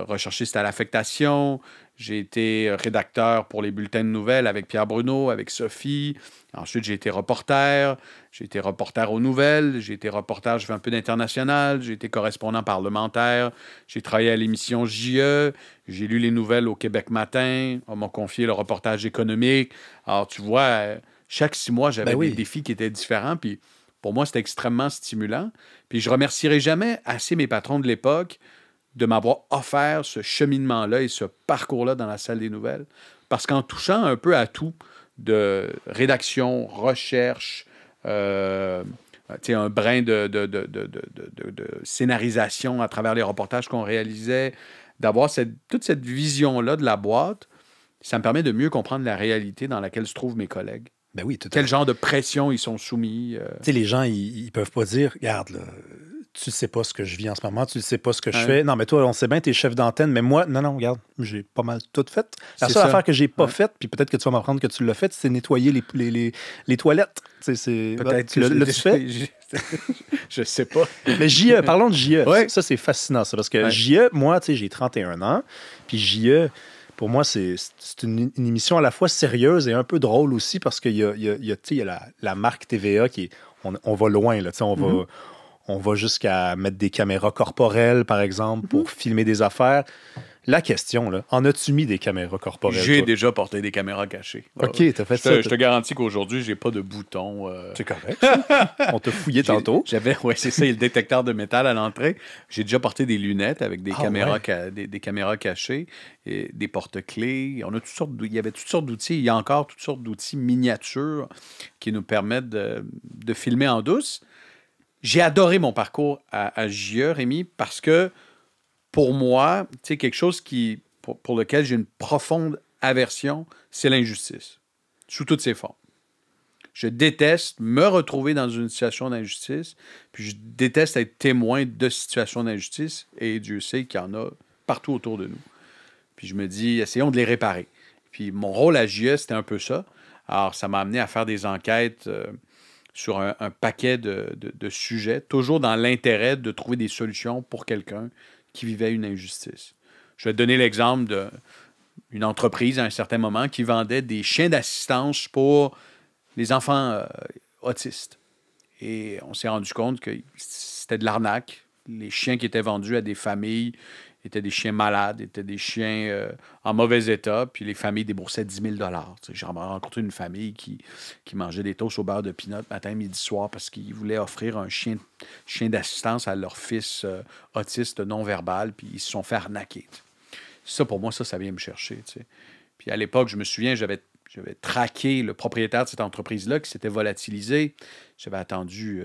recherchiste à l'Affectation. J'ai été rédacteur pour les bulletins de nouvelles avec Pierre Bruno, avec Sophie. Ensuite, j'ai été reporter. J'ai été reporter aux nouvelles. J'ai été reporter, je fais un peu d'international. J'ai été correspondant parlementaire. J'ai travaillé à l'émission JE. J'ai lu les nouvelles au Québec Matin. On m'a confié le reportage économique. Alors, tu vois, chaque 6 mois, j'avais des défis qui étaient différents. Puis pour moi, c'était extrêmement stimulant. Puis je remercierai jamais assez mes patrons de l'époque de m'avoir offert ce cheminement-là et ce parcours-là dans la salle des nouvelles. Parce qu'en touchant un peu à tout, de rédaction, recherche, un brin de scénarisation à travers les reportages qu'on réalisait, d'avoir toute cette vision-là de la boîte, ça me permet de mieux comprendre la réalité dans laquelle se trouvent mes collègues. Ben oui, Quel genre de pression ils sont soumis. Tu sais, les gens, ils peuvent pas dire, regarde, là, tu sais pas ce que je vis en ce moment, tu ne sais pas ce que je fais. Non, mais toi, on sait bien, tu es chef d'antenne, mais moi, non, regarde, j'ai pas mal tout fait. La seule affaire que j'ai pas faite, puis peut-être que tu vas m'apprendre que tu l'as faite, c'est nettoyer les toilettes. Peut-être que tu fais. Je sais pas. Mais JE, parlons de JE. Ouais. Ça, c'est fascinant, ça, parce que JE, moi, tu sais, j'ai 31 ans, puis JE, pour moi, c'est une émission à la fois sérieuse et un peu drôle aussi, parce qu'il y a la marque TVA qui est... On va loin, là, tu sais, on va jusqu'à mettre des caméras corporelles, par exemple, pour filmer des affaires. La question, là, en as-tu mis des caméras corporelles? J'ai déjà porté des caméras cachées. OK, t'as fait ça. Je te garantis qu'aujourd'hui, j'ai pas de bouton. C'est correct. On t'a fouillé tantôt. C'est ça, il y a le détecteur de métal à l'entrée. J'ai déjà porté des lunettes avec des caméras des caméras cachées, et des porte-clés. Il y avait toutes sortes d'outils. Il y a encore toutes sortes d'outils miniatures qui nous permettent de filmer en douce. J'ai adoré mon parcours à JE, Rémi, parce que pour moi, tu sais, quelque chose pour lequel j'ai une profonde aversion, c'est l'injustice, sous toutes ses formes. Je déteste me retrouver dans une situation d'injustice, puis je déteste être témoin de situations d'injustice, et Dieu sait qu'il y en a partout autour de nous. Puis je me dis, essayons de les réparer. Puis mon rôle à JE, c'était un peu ça. Alors, ça m'a amené à faire des enquêtes sur un paquet de sujets, toujours dans l'intérêt de trouver des solutions pour quelqu'un qui vivait une injustice. Je vais te donner l'exemple d'une entreprise à un certain moment qui vendait des chiens d'assistance pour les enfants autistes. Et on s'est rendu compte que c'était de l'arnaque. Les chiens qui étaient vendus à des familles étaient des chiens malades, étaient des chiens en mauvais état, puis les familles déboursaient 10 000 $. J'ai rencontré une famille qui mangeait des toasts au beurre de pinot matin, midi, soir, parce qu'ils voulaient offrir un chien d'assistance à leur fils autiste non-verbal, puis ils se sont fait arnaquer. Ça, pour moi, ça vient me chercher. T'sais. Puis à l'époque, je me souviens, j'avais traqué le propriétaire de cette entreprise-là qui s'était volatilisé. J'avais attendu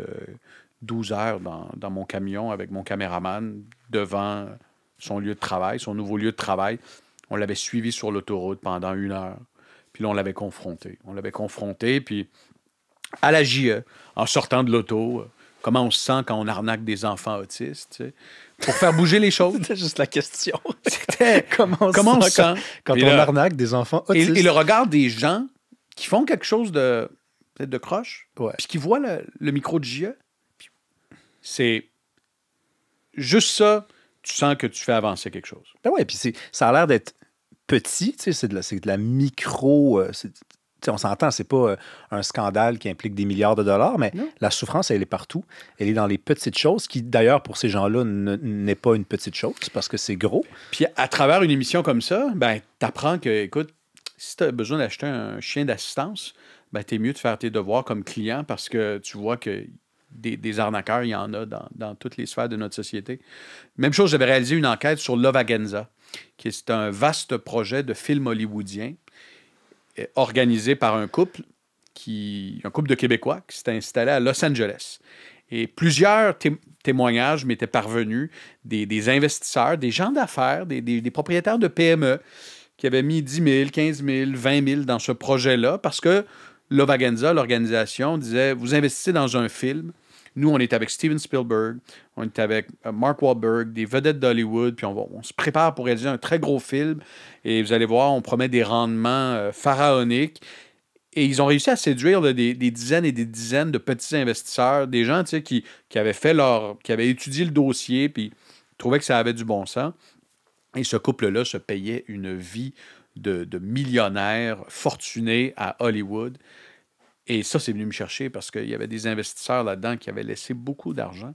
12 heures dans mon camion avec mon caméraman devant son lieu de travail, son nouveau lieu de travail. On l'avait suivi sur l'autoroute pendant 1 heure. Puis là, on l'avait confronté. Puis à la JE, en sortant de l'auto, comment on se sent quand on arnaque des enfants autistes, tu sais, pour faire bouger les choses. C'était juste la question. C'était comment on se sent quand on arnaque des enfants autistes. Et le regard des gens qui font quelque chose peut-être de croche, puis qui voient le micro de JE, c'est juste ça. Tu sens que tu fais avancer quelque chose. Ben oui, puis ça a l'air d'être petit, tu sais, c'est de la micro... on s'entend, c'est pas un scandale qui implique des milliards de dollars, mais la souffrance, elle est partout. Elle est dans les petites choses, qui d'ailleurs, pour ces gens-là, n'est pas une petite chose, parce que c'est gros. Puis à travers une émission comme ça, ben, t'apprends que, écoute, si tu as besoin d'acheter un chien d'assistance, ben, t'es mieux de faire tes devoirs comme client, parce que tu vois que des arnaqueurs, il y en a dans toutes les sphères de notre société. Même chose, j'avais réalisé une enquête sur Lovagenza, qui est un vaste projet de film hollywoodien organisé par un couple de Québécois qui s'est installé à Los Angeles. Et plusieurs témoignages m'étaient parvenus des investisseurs, des gens d'affaires, des propriétaires de PME qui avaient mis 10 000, 15 000, 20 000 dans ce projet-là parce que Lovagenza, l'organisation, disait « Vous investissez dans un film. Nous, on est avec Steven Spielberg, on est avec Mark Wahlberg, des vedettes d'Hollywood, puis on se prépare pour réaliser un très gros film. Et vous allez voir, on promet des rendements pharaoniques. » Et ils ont réussi à séduire des dizaines et des dizaines de petits investisseurs, des gens qui avaient qui avaient étudié le dossier, puis trouvaient que ça avait du bon sens. Et ce couple-là se payait une vie de millionnaires fortunés à Hollywood. Et ça, c'est venu me chercher parce qu'il y avait des investisseurs là-dedans qui avaient laissé beaucoup d'argent.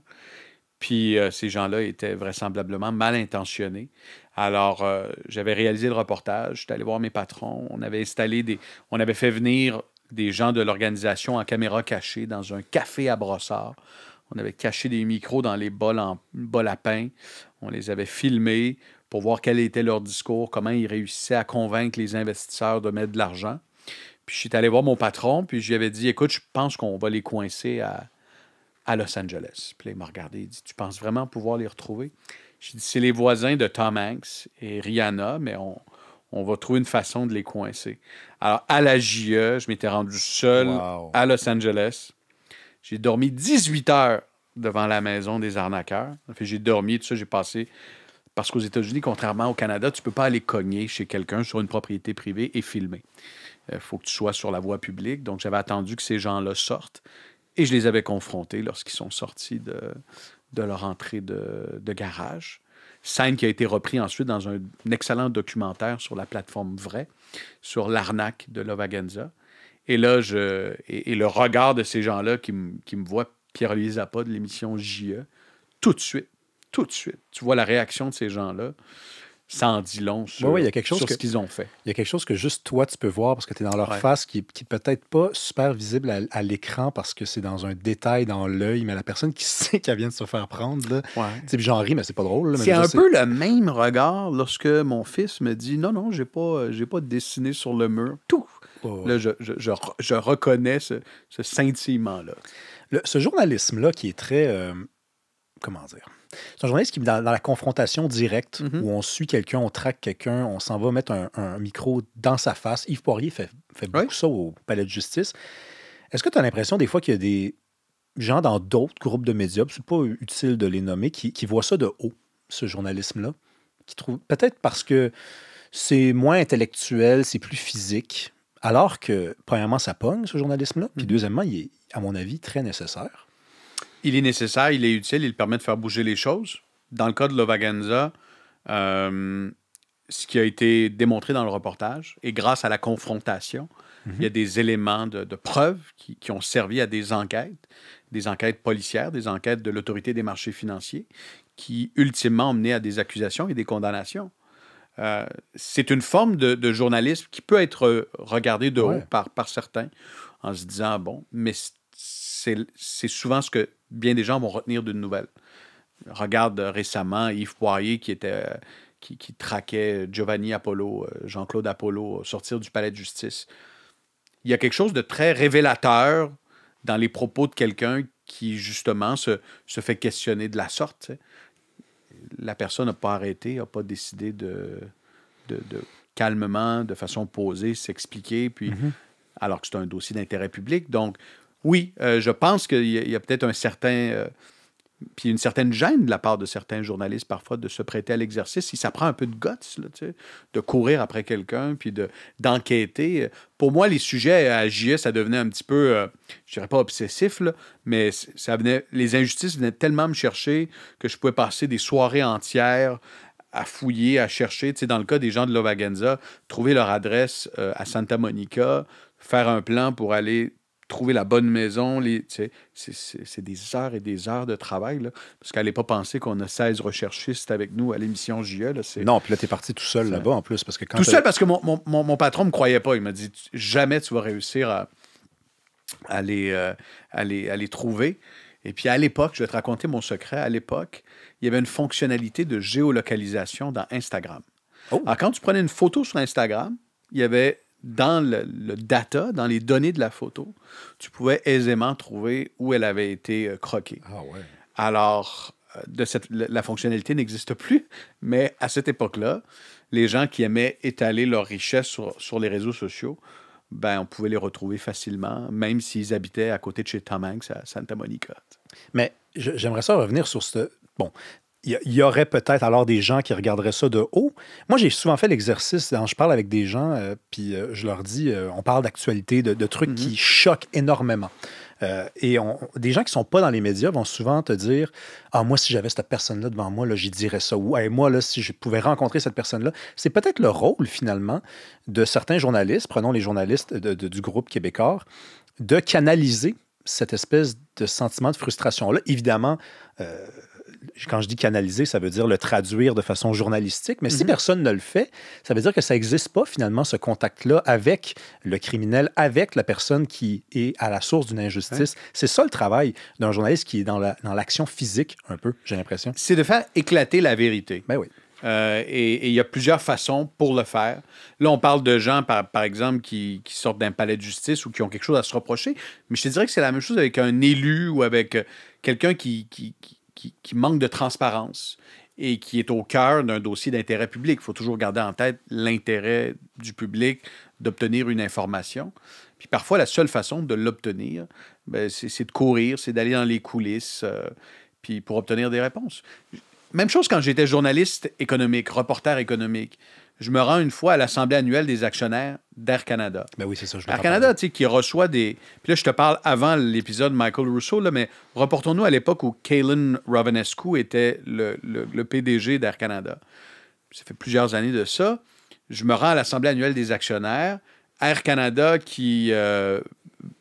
Puis ces gens-là étaient vraisemblablement mal intentionnés. Alors, j'avais réalisé le reportage, j'étais allé voir mes patrons, on avait fait venir des gens de l'organisation en caméra cachée dans un café à Brossard. On avait caché des micros dans les bols à pain. On les avait filmés pour voir quel était leur discours, comment ils réussissaient à convaincre les investisseurs de mettre de l'argent. Puis je suis allé voir mon patron, puis je lui avais dit, écoute, je pense qu'on va les coincer à Los Angeles. Puis là, il m'a regardé, il dit, tu penses vraiment pouvoir les retrouver? J'ai dit, c'est les voisins de Tom Hanks et Rihanna, mais on va trouver une façon de les coincer. Alors, à la JE, je m'étais rendu seul à Los Angeles. J'ai dormi 18 heures devant la maison des arnaqueurs. Fait, j'ai dormi, tout ça, j'ai passé... Parce qu'aux États-Unis, contrairement au Canada, tu ne peux pas aller cogner chez quelqu'un sur une propriété privée et filmer. Il faut que tu sois sur la voie publique. Donc, j'avais attendu que ces gens-là sortent et je les avais confrontés lorsqu'ils sont sortis de leur entrée de garage. Scène qui a été reprise ensuite dans un excellent documentaire sur la plateforme Vrai, sur l'arnaque de Lova-Ganza. Et là, et le regard de ces gens-là qui me voient, Pierre-Olivier Zappa de l'émission JE, tout de suite, tu vois la réaction de ces gens-là, ça en dit long sur, il y a quelque chose sur ce qu'ils ont fait. Il y a quelque chose que juste toi, tu peux voir parce que tu es dans leur face qui est peut-être pas super visible à l'écran parce que c'est dans un détail dans l'œil, mais la personne qui sait qu'elle vient de se faire prendre, là, j'en ris, mais c'est pas drôle. Là, c'est un peu le même regard lorsque mon fils me dit « Non, j'ai pas dessiné sur le mur. » Tout. Là, je reconnais ce scintillement-là. Ce journalisme-là qui est très... comment dire? C'est un journaliste qui est dans la confrontation directe, où on suit quelqu'un, on traque quelqu'un, on s'en va mettre un micro dans sa face. Yves Poirier fait beaucoup ça au palais de justice. Est-ce que tu as l'impression des fois qu'il y a des gens dans d'autres groupes de médias, c'est pas utile de les nommer, qui voient ça de haut, ce journalisme-là, qui trouvent peut-être parce que c'est moins intellectuel, c'est plus physique, alors que, premièrement, ça pogne, ce journalisme-là, puis deuxièmement, il est, à mon avis, très nécessaire. Il est nécessaire, il est utile, il permet de faire bouger les choses. Dans le cas de Lova-Ganza, ce qui a été démontré dans le reportage, et grâce à la confrontation, il y a des éléments de preuve qui ont servi à des enquêtes policières, des enquêtes de l'Autorité des marchés financiers, qui ultimement ont mené à des accusations et des condamnations. C'est une forme de journalisme qui peut être regardée de haut par certains, en se disant, bon, mais c'est souvent ce que bien des gens vont retenir d'une nouvelle. Regarde récemment Yves Poirier qui traquait Giovanni Apollo, Jean-Claude Apollo, sortir du palais de justice. Il y a quelque chose de très révélateur dans les propos de quelqu'un qui, justement, se fait questionner de la sorte. T'sais. La personne n'a pas arrêté, n'a pas décidé de calmement, de façon posée, s'expliquer, puis, alors que c'est un dossier d'intérêt public. Donc, oui, je pense qu'il y a peut-être un certain... puis une certaine gêne de la part de certains journalistes, parfois, de se prêter à l'exercice. Si ça prend un peu de guts, là, de courir après quelqu'un, puis d'enquêter. Pour moi, les sujets à JS, ça devenait un petit peu, je dirais pas obsessif, là, mais les injustices venaient tellement me chercher que je pouvais passer des soirées entières à fouiller, à chercher. Tu sais, dans le cas des gens de Lova-Ganza, trouver leur adresse à Santa Monica, faire un plan pour aller trouver la bonne maison. C'est des heures et des heures de travail. Là, parce qu'elle n'allait pas penser qu'on a 16 recherchistes avec nous à l'émission JE. Là, non, puis là, tu es parti tout seul là-bas en plus. Parce que tout seul parce que mon patron ne me croyait pas. Il m'a dit « Jamais tu vas réussir à les trouver. » Et puis à l'époque, je vais te raconter mon secret, à l'époque, il y avait une fonctionnalité de géolocalisation dans Instagram. Oh. Alors quand tu prenais une photo sur Instagram, il y avait dans le data, dans les données de la photo, tu pouvais aisément trouver où elle avait été croquée. Ah ouais. Alors, la fonctionnalité n'existe plus, mais à cette époque-là, les gens qui aimaient étaler leur richesse sur les réseaux sociaux, ben, on pouvait les retrouver facilement, même s'ils habitaient à côté de chez Tom Hanks à Santa Monica. Mais j'aimerais ça revenir sur ce... Bon, il y aurait peut-être alors des gens qui regarderaient ça de haut. Moi, j'ai souvent fait l'exercice, je parle avec des gens, puis je leur dis, on parle d'actualité, de trucs qui choquent énormément. Et des gens qui ne sont pas dans les médias vont souvent te dire « Ah, moi, si j'avais cette personne-là devant moi, là, j'y dirais ça. » Ou hey, « Moi, là, si je pouvais rencontrer cette personne-là. » C'est peut-être le rôle, finalement, de certains journalistes, prenons les journalistes du groupe québécois, de canaliser cette espèce de sentiment de frustration-là. Évidemment, quand je dis canaliser, ça veut dire le traduire de façon journalistique, mais si personne ne le fait, ça veut dire que ça n'existe pas finalement ce contact-là avec le criminel, avec la personne qui est à la source d'une injustice. Ouais. C'est ça le travail d'un journaliste qui est dans l'action physique un peu, j'ai l'impression. C'est de faire éclater la vérité. Ben oui. Et il y a plusieurs façons pour le faire. Là, on parle de gens, par exemple, qui sortent d'un palais de justice ou qui ont quelque chose à se reprocher, mais je te dirais que c'est la même chose avec un élu ou avec quelqu'un qui manque de transparence et qui est au cœur d'un dossier d'intérêt public. Il faut toujours garder en tête l'intérêt du public d'obtenir une information. Puis parfois, la seule façon de l'obtenir, c'est de courir, c'est d'aller dans les coulisses puis pour obtenir des réponses. Même chose quand j'étais journaliste économique, reporter économique. Je me rends une fois à l'Assemblée annuelle des actionnaires d'Air Canada. Ben oui, c'est ça. Air Canada, tu sais, qui reçoit des... Puis là, je te parle avant l'épisode Michael Rousseau, là, mais reportons-nous à l'époque où Calin Rovinescu était le PDG d'Air Canada. Ça fait plusieurs années de ça. Je me rends à l'Assemblée annuelle des actionnaires. Air Canada qui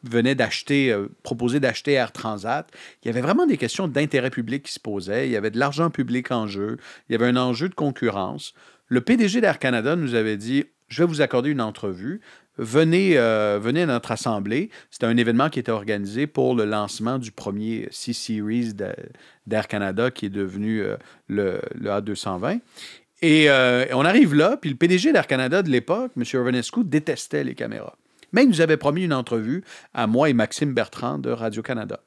venait d'acheter, proposait d'acheter Air Transat. Il y avait vraiment des questions d'intérêt public qui se posaient. Il y avait de l'argent public en jeu. Il y avait un enjeu de concurrence. Le PDG d'Air Canada nous avait dit « Je vais vous accorder une entrevue. Venez à notre assemblée. » C'était un événement qui était organisé pour le lancement du premier C-Series d'Air Canada qui est devenu le A220. Et on arrive là, puis le PDG d'Air Canada de l'époque, M. Rovinescu, détestait les caméras. Mais il nous avait promis une entrevue à moi et Maxime Bertrand de Radio-Canada.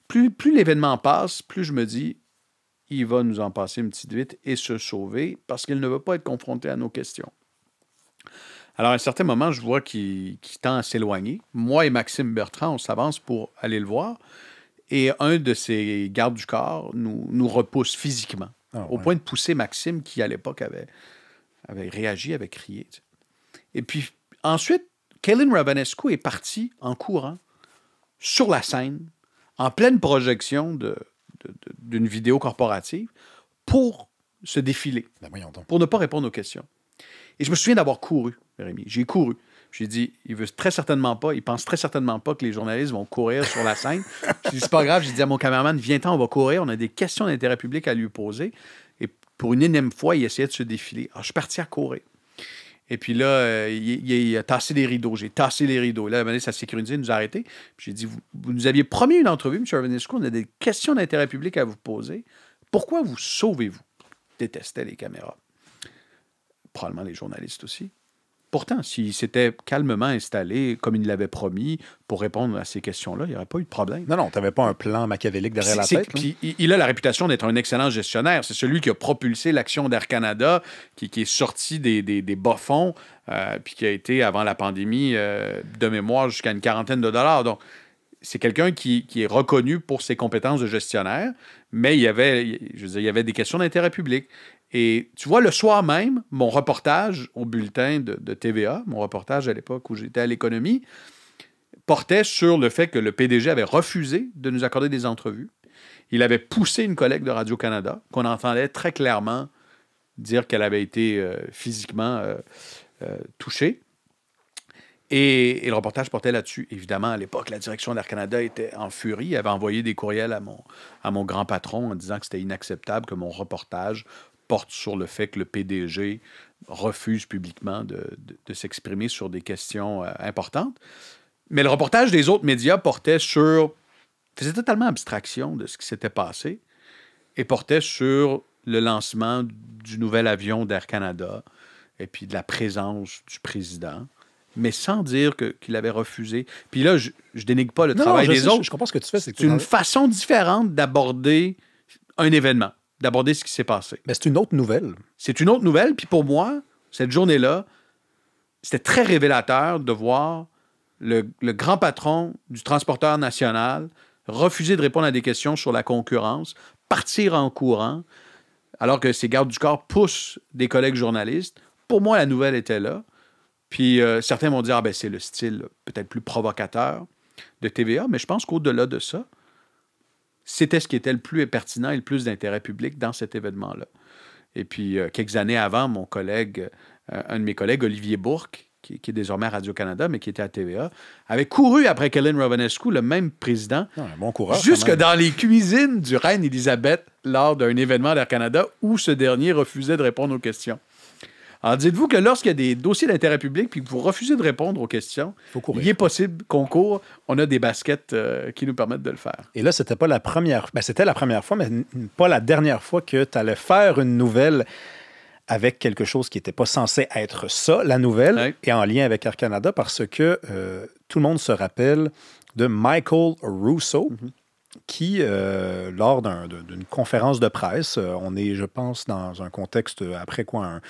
Plus l'événement passe, plus je me dis, il va nous en passer une petite vite et se sauver parce qu'il ne veut pas être confronté à nos questions. Alors, à un certain moment, je vois qu'il tend à s'éloigner. Moi et Maxime Bertrand, on s'avance pour aller le voir. Et un de ses gardes du corps nous repousse physiquement. Au point de pousser Maxime, qui à l'époque avait réagi, avait crié. Tu sais. Et puis ensuite, Calin Rovinescu est parti en courant sur la scène, en pleine projection d'une vidéo corporative, pour se défiler, pour ne pas répondre aux questions. Et je me souviens d'avoir couru, Rémi. J'ai couru. J'ai dit, il pense très certainement pas que les journalistes vont courir sur la scène. J'ai dit, c'est pas grave. J'ai dit à mon caméraman, viens-t'en, on va courir. On a des questions d'intérêt public à lui poser. Et pour une énième fois, il essayait de se défiler. Alors, je suis parti à courir. Et puis là, il a tassé les rideaux. J'ai tassé les rideaux. Et là, à un moment donné, sa sécurité nous a arrêtés. Puis j'ai dit, vous nous aviez promis une entrevue, M. Rovinescu. On a des questions d'intérêt public à vous poser. Pourquoi vous sauvez-vous? Je détestais les caméras. Probablement les journalistes aussi. Pourtant, s'il s'était calmement installé, comme il l'avait promis, pour répondre à ces questions-là, il n'y aurait pas eu de problème. Non, tu n'avais pas un plan machiavélique derrière la tête. Puis il a la réputation d'être un excellent gestionnaire. C'est celui qui a propulsé l'action d'Air Canada, qui est sorti des bas-fonds, puis qui a été, avant la pandémie, de mémoire, jusqu'à une quarantaine de dollars. Donc, c'est quelqu'un qui est reconnu pour ses compétences de gestionnaire, mais il y avait des questions d'intérêt public. Et tu vois, le soir même, mon reportage au bulletin de TVA, mon reportage à l'époque où j'étais à l'économie, portait sur le fait que le PDG avait refusé de nous accorder des entrevues. Il avait poussé une collègue de Radio-Canada, qu'on entendait très clairement dire qu'elle avait été physiquement touchée. Et le reportage portait là-dessus. Évidemment, à l'époque, la direction d'Air Canada était en furie. Elle avait envoyé des courriels à mon grand patron en disant que c'était inacceptable que mon reportage porte sur le fait que le PDG refuse publiquement de s'exprimer sur des questions importantes. Mais le reportage des autres médias faisait totalement abstraction de ce qui s'était passé et portait sur le lancement du nouvel avion d'Air Canada et puis de la présence du président, mais sans dire qu'il avait refusé. Puis là, je dénigre pas le travail des autres. Je comprends ce que tu fais. C'est une façon différente d'aborder un événement, d'aborder ce qui s'est passé. Mais c'est une autre nouvelle. C'est une autre nouvelle. Puis pour moi, cette journée-là, c'était très révélateur de voir le grand patron du transporteur national refuser de répondre à des questions sur la concurrence, partir en courant, alors que ses gardes du corps poussent des collègues journalistes. Pour moi, la nouvelle était là. Puis certains vont dire, c'est le style peut-être plus provocateur de TVA, mais je pense qu'au-delà de ça, c'était ce qui était le plus pertinent et le plus d'intérêt public dans cet événement-là. Et puis, quelques années avant, un de mes collègues, Olivier Bourque, qui est désormais à Radio-Canada, mais qui était à TVA, avait couru après Calin Rovinescu, le même président, bon courage, jusque dans les cuisines du Reine Élisabeth lors d'un événement d'Air Canada où ce dernier refusait de répondre aux questions. Alors, dites-vous que lorsqu'il y a des dossiers d'intérêt public puis que vous refusez de répondre aux questions, il est possible qu'on court. On a des baskets qui nous permettent de le faire. Et là, c'était pas la première fois. C'était la première fois, mais pas la dernière fois que tu allais faire une nouvelle avec quelque chose qui n'était pas censé être ça, la nouvelle, et en lien avec Air Canada, parce que tout le monde se rappelle de Michael Rousseau, qui, lors d'une conférence de presse, on est, je pense, dans un contexte, après quoi,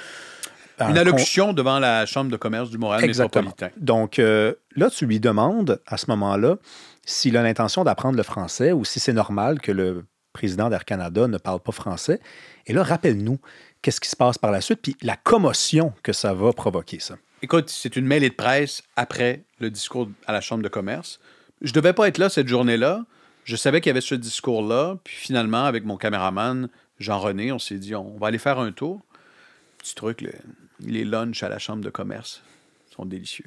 une allocution devant la Chambre de commerce du Montréal métropolitain. Donc, là, tu lui demandes, à ce moment-là, s'il a l'intention d'apprendre le français ou si c'est normal que le président d'Air Canada ne parle pas français. Et là, rappelle-nous, qu'est-ce qui se passe par la suite, puis la commotion que ça va provoquer, ça. Écoute, c'est une mêlée de presse après le discours à la Chambre de commerce. Je devais pas être là cette journée-là. Je savais qu'il y avait ce discours-là. Puis finalement, avec mon caméraman, Jean-René, on s'est dit, on va aller faire un tour. Petit truc, les lunchs à la Chambre de commerce sont délicieux.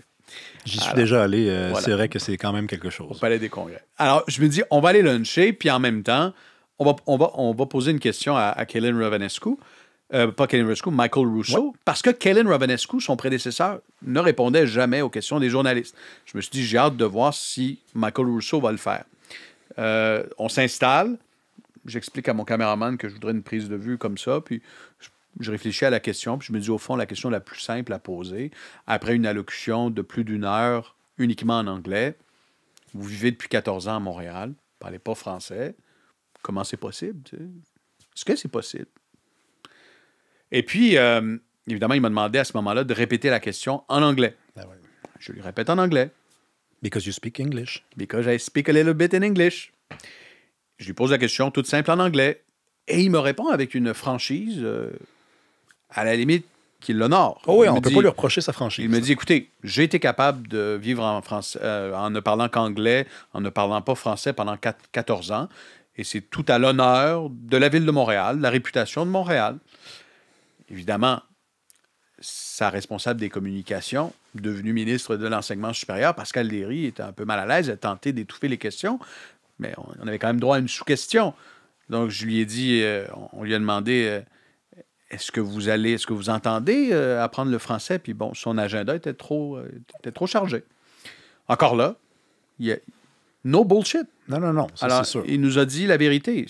J'y suis déjà allé. Voilà. C'est vrai que c'est quand même quelque chose. Au Palais des Congrès. Alors, je me dis, on va aller luncher, puis en même temps, on va poser une question à Calin Romanescu. Pas Calin Romanescu, Michael Rousseau. Ouais. Parce que Calin Romanescu, son prédécesseur, ne répondait jamais aux questions des journalistes. Je me suis dit, j'ai hâte de voir si Michael Rousseau va le faire. On s'installe. J'explique à mon caméraman que je voudrais une prise de vue comme ça, puis je réfléchis à la question, puis je me dis, au fond, la question la plus simple à poser, après une allocution de plus d'1 heure uniquement en anglais, vous vivez depuis 14 ans à Montréal, vous ne parlez pas français, comment c'est possible? Tu sais? Est-ce que c'est possible? Et puis, évidemment, il m'a demandé à ce moment-là de répéter la question en anglais. Ah oui. Je lui répète en anglais. Because you speak English. Because I speak a little bit in English. Je lui pose la question toute simple en anglais. Et il me répond avec une franchise, à la limite, qui l'honore. Oh oui, on ne peut pas lui reprocher sa franchise. Il me dit, écoutez, j'ai été capable de vivre en France, en ne parlant qu'anglais, en ne parlant pas français pendant 14 ans. Et c'est tout à l'honneur de la ville de Montréal, la réputation de Montréal. Évidemment, sa responsable des communications, devenue ministre de l'Enseignement supérieur, Pascal Léry, était un peu mal à l'aise, elle a tenté d'étouffer les questions, mais on avait quand même droit à une sous-question. Donc, je lui ai dit, on lui a demandé, est-ce que vous entendez apprendre le français? Puis bon, son agenda était trop chargé. Encore là, il y a no bullshit. Non, ça, alors, c'est sûr. Il nous a dit la vérité.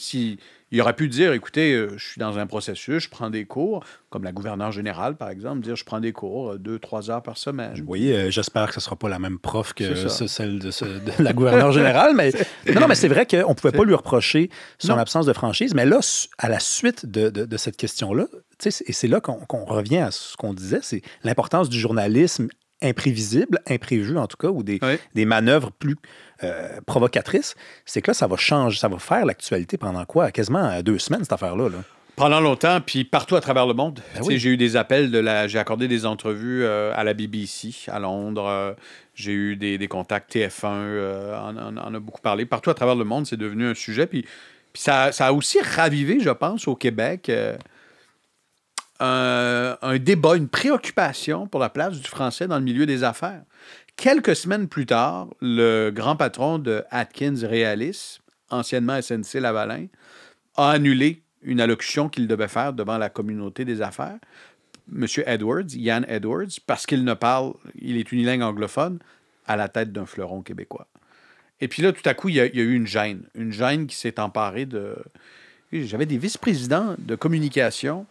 Il aurait pu dire, écoutez, je suis dans un processus, je prends des cours, comme la gouverneure générale, par exemple, dire je prends des cours 2-3 heures par semaine. Vous voyez, j'espère que ce ne sera pas la même prof que celle de la gouverneure générale, mais non, mais c'est vrai qu'on ne pouvait pas lui reprocher son absence de franchise, mais là, à la suite de cette question-là, et c'est là qu'on revient à ce qu'on disait, c'est l'importance du journalisme imprévisible, imprévu en tout cas, ou des manœuvres plus provocatrices, c'est que là, ça va changer, ça va faire l'actualité pendant quoi? Quasiment 2 semaines, cette affaire-là. Là. Pendant longtemps, puis partout à travers le monde. Ben oui. J'ai eu des appels, j'ai accordé des entrevues à la BBC, à Londres. J'ai eu des contacts TF1, on a beaucoup parlé. Partout à travers le monde, c'est devenu un sujet. Puis ça a aussi ravivé, je pense, au Québec, un débat, une préoccupation pour la place du français dans le milieu des affaires. Quelques semaines plus tard, le grand patron de Atkins Realis, anciennement SNC Lavalin, a annulé une allocution qu'il devait faire devant la communauté des affaires, M. Edwards, Ian Edwards, parce qu'il il est unilingue anglophone, à la tête d'un fleuron québécois. Et puis là, tout à coup, il y a eu une gêne qui s'est emparée de... J'avais des vice-présidents de communication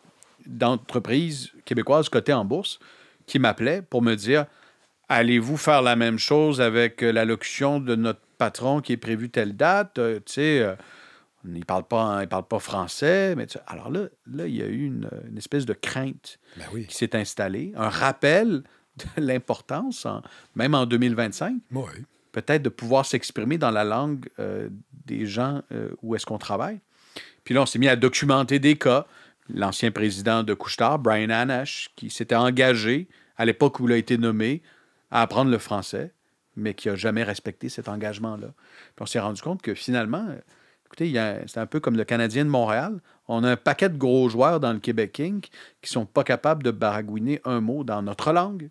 d'entreprises québécoises cotées en bourse qui m'appelaient pour me dire « Allez-vous faire la même chose avec l'allocution de notre patron qui est prévue telle date? » Tu sais, il ne parle pas français. Mais alors là, il y a eu une espèce de crainte qui s'est installée, un rappel de l'importance, même en 2025, peut-être de pouvoir s'exprimer dans la langue des gens où est-ce qu'on travaille. Puis là, on s'est mis à documenter des cas. L'ancien président de Couche-Tard, Brian Anash, qui s'était engagé, à l'époque où il a été nommé, à apprendre le français, mais qui n'a jamais respecté cet engagement-là. Puis on s'est rendu compte que finalement, écoutez, c'est un peu comme le Canadien de Montréal. On a un paquet de gros joueurs dans le Québec King qui ne sont pas capables de baragouiner un mot dans notre langue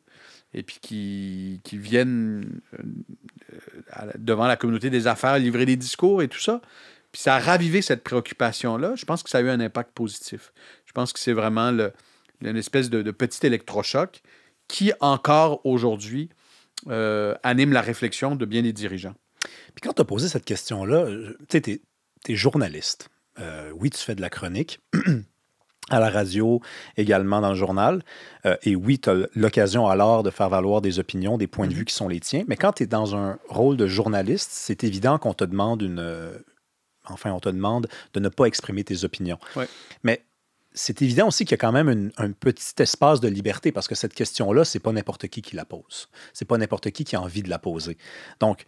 et puis qui viennent devant la communauté des affaires livrer des discours et tout ça. Puis ça a ravivé cette préoccupation-là. Je pense que ça a eu un impact positif. Je pense que c'est vraiment une espèce de petit électrochoc qui, encore aujourd'hui, anime la réflexion de bien des dirigeants. Puis quand tu as posé cette question-là, tu sais, tu es journaliste. Oui, tu fais de la chronique à la radio, également dans le journal. Et oui, tu as l'occasion alors de faire valoir des opinions, des points de vue qui sont les tiens. Mais quand tu es dans un rôle de journaliste, c'est évident qu'on te demande enfin, on te demande de ne pas exprimer tes opinions. Ouais. Mais c'est évident aussi qu'il y a quand même un petit espace de liberté parce que cette question-là, c'est pas n'importe qui la pose. C'est pas n'importe qui a envie de la poser. Donc,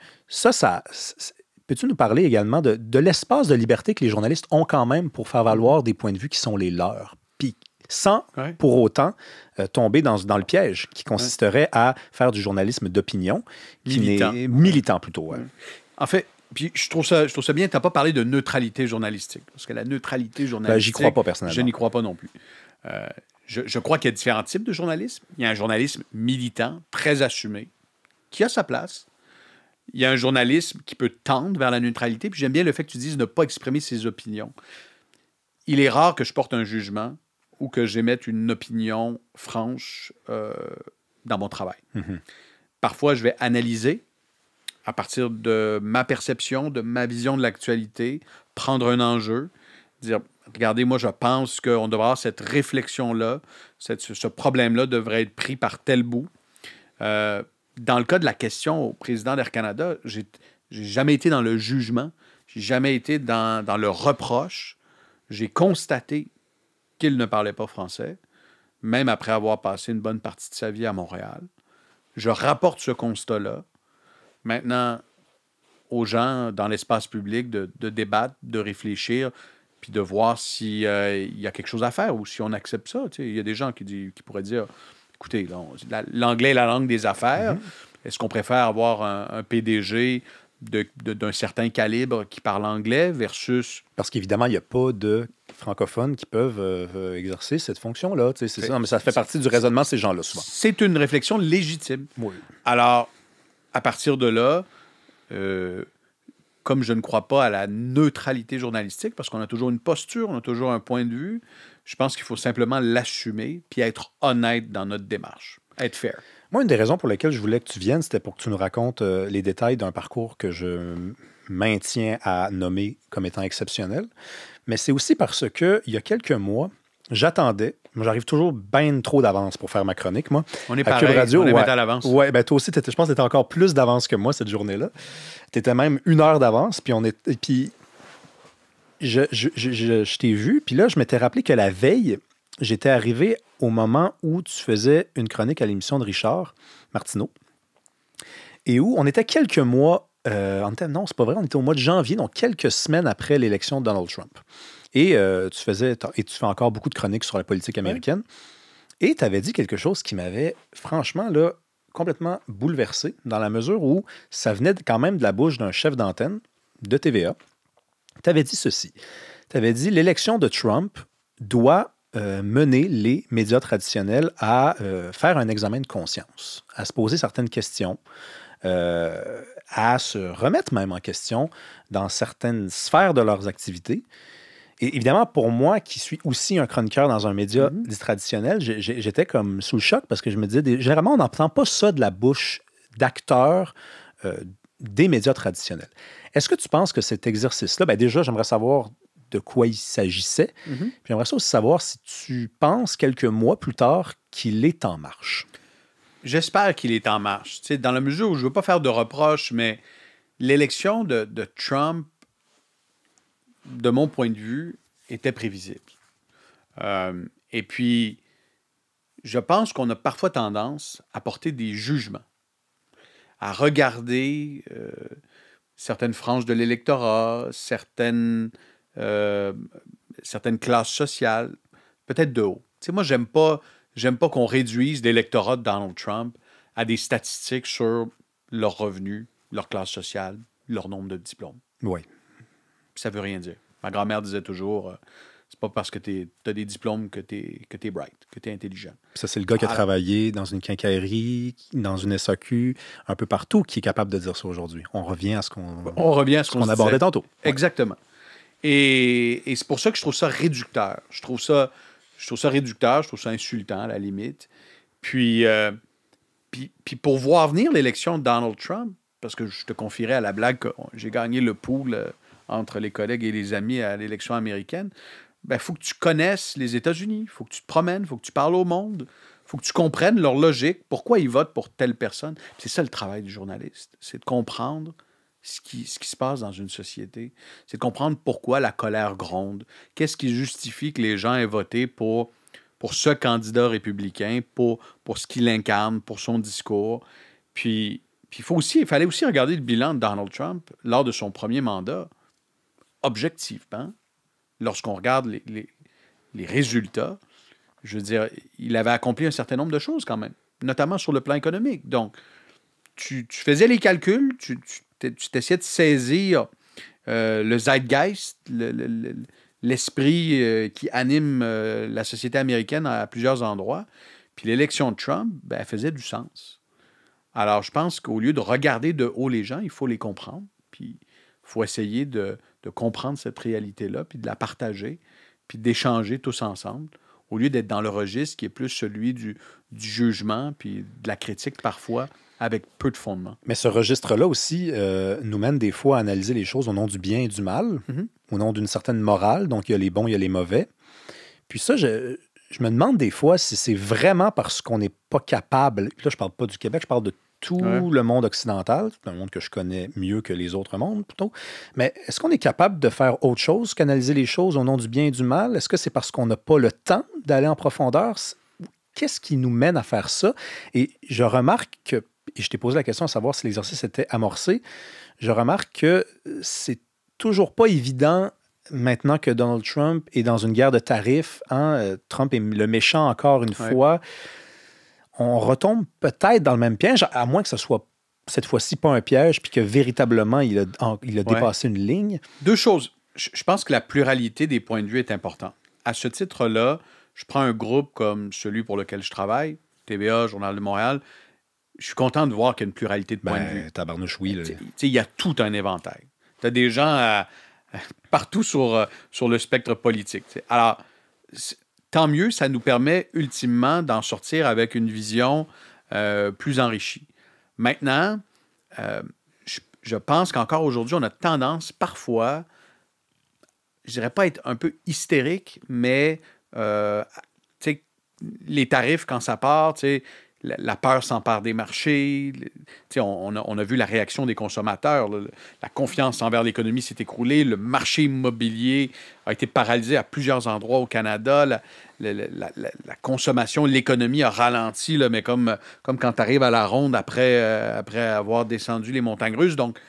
peux-tu nous parler également de l'espace de liberté que les journalistes ont quand même pour faire valoir des points de vue qui sont les leurs, puis sans pour autant tomber dans le piège qui consisterait à faire du journalisme d'opinion, militant plutôt. Ouais. En fait, puis je trouve ça bien, tu n'as pas parlé de neutralité journalistique, parce que la neutralité journalistique... j'y crois pas personnellement. Je n'y crois pas non plus. Je crois qu'il y a différents types de journalisme. Il y a un journalisme militant, très assumé, qui a sa place. Il y a un journalisme qui peut tendre vers la neutralité. Puis j'aime bien le fait que tu dises ne pas exprimer ses opinions. Il est rare que je porte un jugement ou que j'émette une opinion franche dans mon travail. Mm-hmm. Parfois, je vais analyser à partir de ma perception, de ma vision de l'actualité, prendre un enjeu, dire, regardez, moi, je pense qu'on devrait avoir cette réflexion-là, ce problème-là devrait être pris par tel bout. Dans le cas de la question au président d'Air Canada, j'ai jamais été dans le jugement, j'ai jamais été dans le reproche. J'ai constaté qu'il ne parlait pas français, même après avoir passé une bonne partie de sa vie à Montréal. Je rapporte ce constat-là. Maintenant, aux gens dans l'espace public de débattre, de réfléchir, puis de voir s'il y a quelque chose à faire ou si on accepte ça. Il y a des gens qui pourraient dire, écoutez, l'anglais est la langue des affaires. Mm-hmm. Est-ce qu'on préfère avoir un PDG d'un certain calibre qui parle anglais versus... Parce qu'évidemment, il n'y a pas de francophones qui peuvent exercer cette fonction-là. C'est ça, mais ça fait partie du raisonnement de ces gens-là, souvent. C'est une réflexion légitime. Oui. Alors, à partir de là, comme je ne crois pas à la neutralité journalistique, parce qu'on a toujours une posture, on a toujours un point de vue, je pense qu'il faut simplement l'assumer puis être honnête dans notre démarche, être fair. Moi, une des raisons pour lesquelles je voulais que tu viennes, c'était pour que tu nous racontes les détails d'un parcours que je maintiens à nommer comme étant exceptionnel. Mais c'est aussi parce que il y a quelques mois, j'attendais. Moi, j'arrive toujours bien trop d'avance pour faire ma chronique, moi. On est pareil, on est à l'avance. Oui, ben toi aussi, je pense que tu étais encore plus d'avance que moi cette journée-là. Tu étais même 1 heure d'avance, puis je t'ai vu, puis là, je m'étais rappelé que la veille, j'étais arrivé au moment où tu faisais une chronique à l'émission de Richard Martineau, et où on était quelques mois, non, c'est pas vrai, on était au mois de janvier, donc quelques semaines après l'élection de Donald Trump. Et tu fais encore beaucoup de chroniques sur la politique américaine. Oui. Et tu avais dit quelque chose qui m'avait, franchement, là, complètement bouleversé, dans la mesure où ça venait quand même de la bouche d'un chef d'antenne de TVA. Tu avais dit ceci. Tu avais dit, l'élection de Trump doit mener les médias traditionnels à faire un examen de conscience, à se poser certaines questions, à se remettre même en question dans certaines sphères de leurs activités. Et évidemment, pour moi, qui suis aussi un chroniqueur dans un média dit traditionnel, j'étais comme sous le choc parce que je me disais, généralement, on n'entend pas ça de la bouche d'acteurs des médias traditionnels. Est-ce que tu penses que cet exercice-là, ben déjà, j'aimerais savoir de quoi il s'agissait. Puis j'aimerais ça aussi savoir si tu penses quelques mois plus tard qu'il est en marche. J'espère qu'il est en marche. Tu sais, dans la mesure où je ne veux pas faire de reproches, mais l'élection de Trump, de mon point de vue, était prévisible. Et puis, je pense qu'on a parfois tendance à porter des jugements, à regarder certaines franges de l'électorat, certaines classes sociales, peut-être de haut. Tu sais, moi, j'aime pas qu'on réduise l'électorat de Donald Trump à des statistiques sur leurs revenus, leur classe sociale, leur nombre de diplômes. Oui. Ça veut rien dire. Ma grand-mère disait toujours, c'est pas parce que tu as des diplômes que tu es bright, que tu es intelligent. Ça, c'est le gars qui a travaillé dans une quincaillerie, dans une SAQ, un peu partout, qui est capable de dire ça aujourd'hui. On revient à ce qu'on abordait tantôt. Exactement. Et c'est pour ça que je trouve ça réducteur. Je trouve ça réducteur, je trouve ça insultant à la limite. Puis pour voir venir l'élection de Donald Trump, parce que je te confierais à la blague que j'ai gagné le pool entre les collègues et les amis à l'élection américaine, il faut que tu connaisses les États-Unis, il faut que tu te promènes, il faut que tu parles au monde, il faut que tu comprennes leur logique, pourquoi ils votent pour telle personne. Puis c'est ça le travail du journaliste, c'est de comprendre ce qui se passe dans une société. C'est de comprendre pourquoi la colère gronde. Qu'est-ce qui justifie que les gens aient voté pour ce candidat républicain, pour ce qu'il incarne, pour son discours. Puis il fallait aussi regarder le bilan de Donald Trump lors de son premier mandat, objectivement. Lorsqu'on regarde les résultats, je veux dire, il avait accompli un certain nombre de choses quand même, notamment sur le plan économique. Donc, tu faisais les calculs, tu t'essayais de saisir le zeitgeist, l'esprit qui anime la société américaine à plusieurs endroits. Puis l'élection de Trump, ben, elle faisait du sens. Alors, je pense qu'au lieu de regarder de haut les gens, il faut les comprendre. Puis il faut essayer de comprendre cette réalité-là, puis de la partager, puis d'échanger tous ensemble, au lieu d'être dans le registre qui est plus celui du jugement, puis de la critique parfois, avec peu de fondement. Mais ce registre-là aussi nous mène des fois à analyser les choses au nom du bien et du mal, au nom d'une certaine morale. Donc, il y a les bons, il y a les mauvais. Puis ça, je me demande des fois si c'est vraiment parce qu'on n'est pas capable. Puis là, je ne parle pas du Québec, je parle de tout le monde occidental. C'est un monde que je connais mieux que les autres mondes, plutôt. Mais est-ce qu'on est capable de faire autre chose qu'analyser les choses au nom du bien et du mal? Est-ce que c'est parce qu'on n'a pas le temps d'aller en profondeur? Qu'est-ce qui nous mène à faire ça? Et je remarque que, et je t'ai posé la question à savoir si l'exercice était amorcé, je remarque que c'est toujours pas évident maintenant que Donald Trump est dans une guerre de tarifs. Trump est le méchant encore une fois. On retombe peut-être dans le même piège, à moins que ce soit cette fois-ci pas un piège, puis que véritablement il a dépassé une ligne. Deux choses. Je pense que la pluralité des points de vue est importante. À ce titre-là, je prends un groupe comme celui pour lequel je travaille, TVA, Journal de Montréal. Je suis content de voir qu'il y a une pluralité de points de vue. Tabarnouche, oui. Il y a tout un éventail. Tu as des gens partout sur le spectre politique. T'sais. Alors, tant mieux, ça nous permet ultimement d'en sortir avec une vision plus enrichie. Maintenant, je pense qu'encore aujourd'hui, on a tendance parfois, je dirais pas être un peu hystérique, mais les tarifs, quand ça part, la peur s'empare des marchés. On a vu la réaction des consommateurs. La confiance envers l'économie s'est écroulée. Le marché immobilier a été paralysé à plusieurs endroits au Canada. La consommation, l'économie a ralenti, là, mais comme quand tu arrives à la ronde après avoir descendu les montagnes russes. Donc,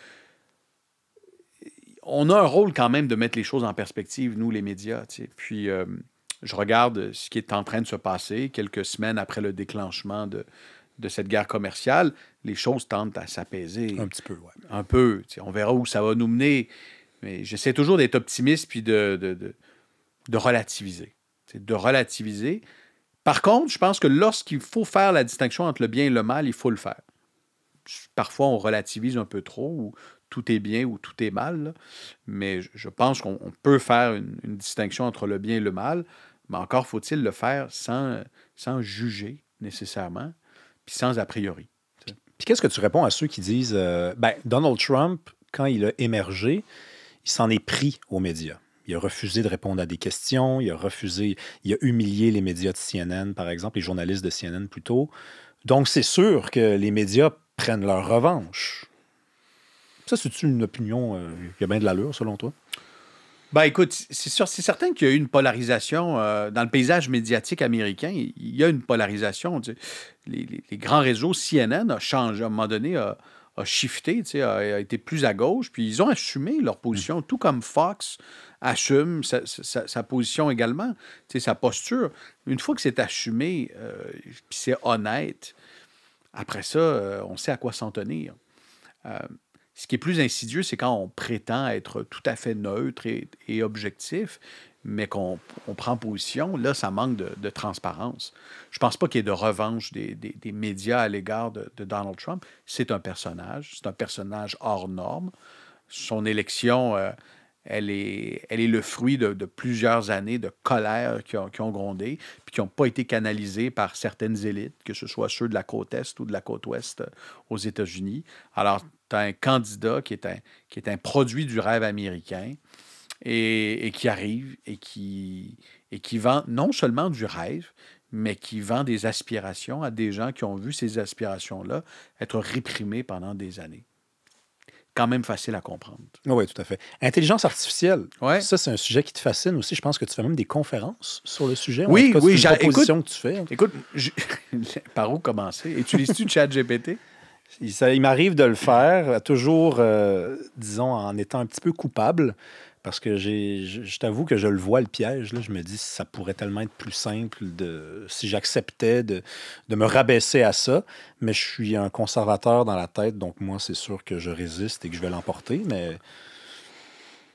on a un rôle quand même de mettre les choses en perspective, nous, les médias. Puis, je regarde ce qui est en train de se passer quelques semaines après le déclenchement de cette guerre commerciale. Les choses tendent à s'apaiser. Un petit peu, oui. Un peu. On verra où ça va nous mener. Mais j'essaie toujours d'être optimiste puis de relativiser. De relativiser. Par contre, je pense que lorsqu'il faut faire la distinction entre le bien et le mal, il faut le faire. Parfois, on relativise un peu trop, ou tout est bien ou tout est mal. Là. Mais je pense qu'on peut faire une distinction entre le bien et le mal, mais encore faut-il le faire sans juger nécessairement, puis sans a priori. Puis qu'est-ce que tu réponds à ceux qui disent Donald Trump, quand il a émergé, il s'en est pris aux médias. Il a refusé de répondre à des questions, il a humilié les médias de CNN, par exemple, les journalistes de CNN plutôt. Donc, c'est sûr que les médias prennent leur revanche. Ça, c'est-tu une opinion qui a bien de l'allure, selon toi? Ben écoute, c'est certain qu'il y a eu une polarisation dans le paysage médiatique américain. Il y a une polarisation. Les grands réseaux, CNN a changé, à un moment donné, a shifté, a été plus à gauche, puis ils ont assumé leur position, tout comme Fox assume sa position également, sa posture. Une fois que c'est assumé, puis c'est honnête, après ça, on sait à quoi s'en tenir. Ce qui est plus insidieux, c'est quand on prétend être tout à fait neutre et objectif, mais qu'on prend position. Là, ça manque de transparence. Je ne pense pas qu'il y ait de revanche des médias à l'égard de Donald Trump. C'est un personnage hors norme. Son élection, elle est le fruit de plusieurs années de colère qui ont grondé, puis qui n'ont pas été canalisées par certaines élites, que ce soit ceux de la côte Est ou de la côte Ouest aux États-Unis. Alors, tu as un candidat qui est un produit du rêve américain et qui arrive et qui vend non seulement du rêve, mais qui vend des aspirations à des gens qui ont vu ces aspirations-là être réprimées pendant des années. quand même facile à comprendre. Oui, tout à fait. Intelligence artificielle, Ouais. ça, c'est un sujet qui te fascine aussi. Je pense que tu fais même des conférences sur le sujet. Oui, en tout cas, oui, c'est une proposition que tu fais. Écoute, par où commencer? Utilises-tu ChatGPT? Il m'arrive de le faire, toujours, disons, en étant un petit peu coupable, parce que je t'avoue que je le vois, le piège. Là, je me dis, ça pourrait tellement être plus simple si j'acceptais de me rabaisser à ça. Mais je suis un conservateur dans la tête, donc moi, c'est sûr que je résiste et que je vais l'emporter. Mais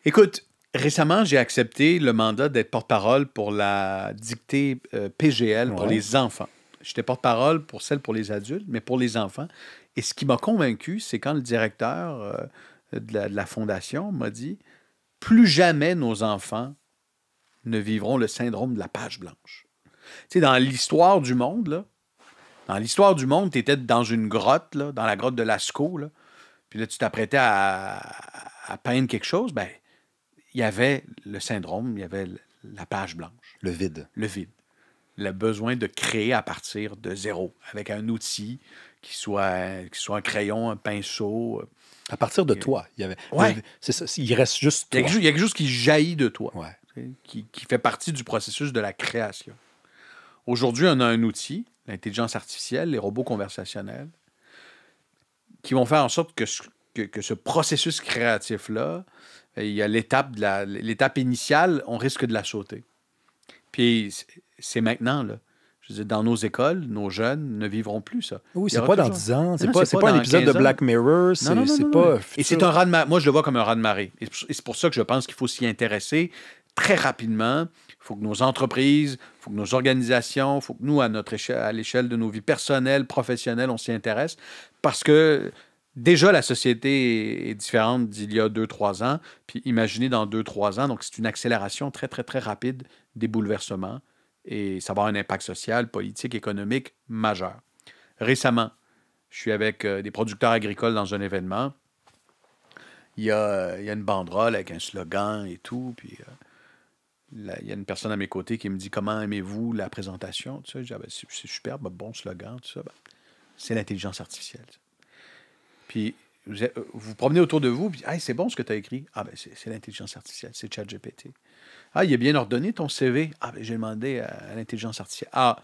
Écoute, récemment, j'ai accepté le mandat d'être porte-parole pour la dictée PGL pour Ouais. les enfants. J'étais porte-parole pour celle pour les adultes, mais pour les enfants. Et ce qui m'a convaincu, c'est quand le directeur de la fondation m'a dit « Plus jamais nos enfants ne vivront le syndrome de la page blanche. » Tu sais, dans l'histoire du monde, là, tu étais dans une grotte, là, dans la grotte de Lascaux, là, puis là, tu t'apprêtais à peindre quelque chose, ben, il y avait le syndrome, il y avait la page blanche. le vide. Le vide. Le besoin de créer à partir de zéro, avec un outil qui soit un crayon, un pinceau. À partir de toi, il y avait. Ouais. C'est ça, il reste juste toi. Il y a quelque chose qui jaillit de toi, Ouais. qui fait partie du processus de la création. Aujourd'hui, on a un outil, l'intelligence artificielle, les robots conversationnels, qui vont faire en sorte que ce processus créatif-là, il y a l'étape initiale, on risque de la sauter. Puis c'est maintenant, là. Je veux dire, dans nos écoles, nos jeunes ne vivront plus ça. Oui, c'est pas dans 10 ans. C'est pas un dans épisode de 15 ans. Black Mirror. C'est Non. pas. Et c'est un raz-de-marée. Moi, je le vois comme un raz-de-marée. Et c'est pour ça que je pense qu'il faut s'y intéresser très rapidement. Il faut que nos entreprises, il faut que nos organisations, il faut que nous, à l'échelle de nos vies personnelles, professionnelles, on s'y intéresse. Parce que déjà, la société est différente d'il y a 2-3 ans. Puis imaginez dans 2-3 ans. Donc, c'est une accélération très, très, très rapide des bouleversements. Et ça va avoir un impact social, politique, économique majeur. Récemment, je suis avec des producteurs agricoles dans un événement. Il y a une banderole avec un slogan et tout. Puis il y a une personne à mes côtés qui me dit « Comment aimez-vous la présentation? » Je dis « C'est superbe, bon slogan. » Tout ça. C'est l'intelligence artificielle. Puis vous promenez autour de vous, puis hey, c'est bon ce que tu as écrit. Ah, ben c'est l'intelligence artificielle, c'est ChatGPT. Ah, il est bien ordonné ton CV. Ah, ben j'ai demandé à l'intelligence artificielle. Ah,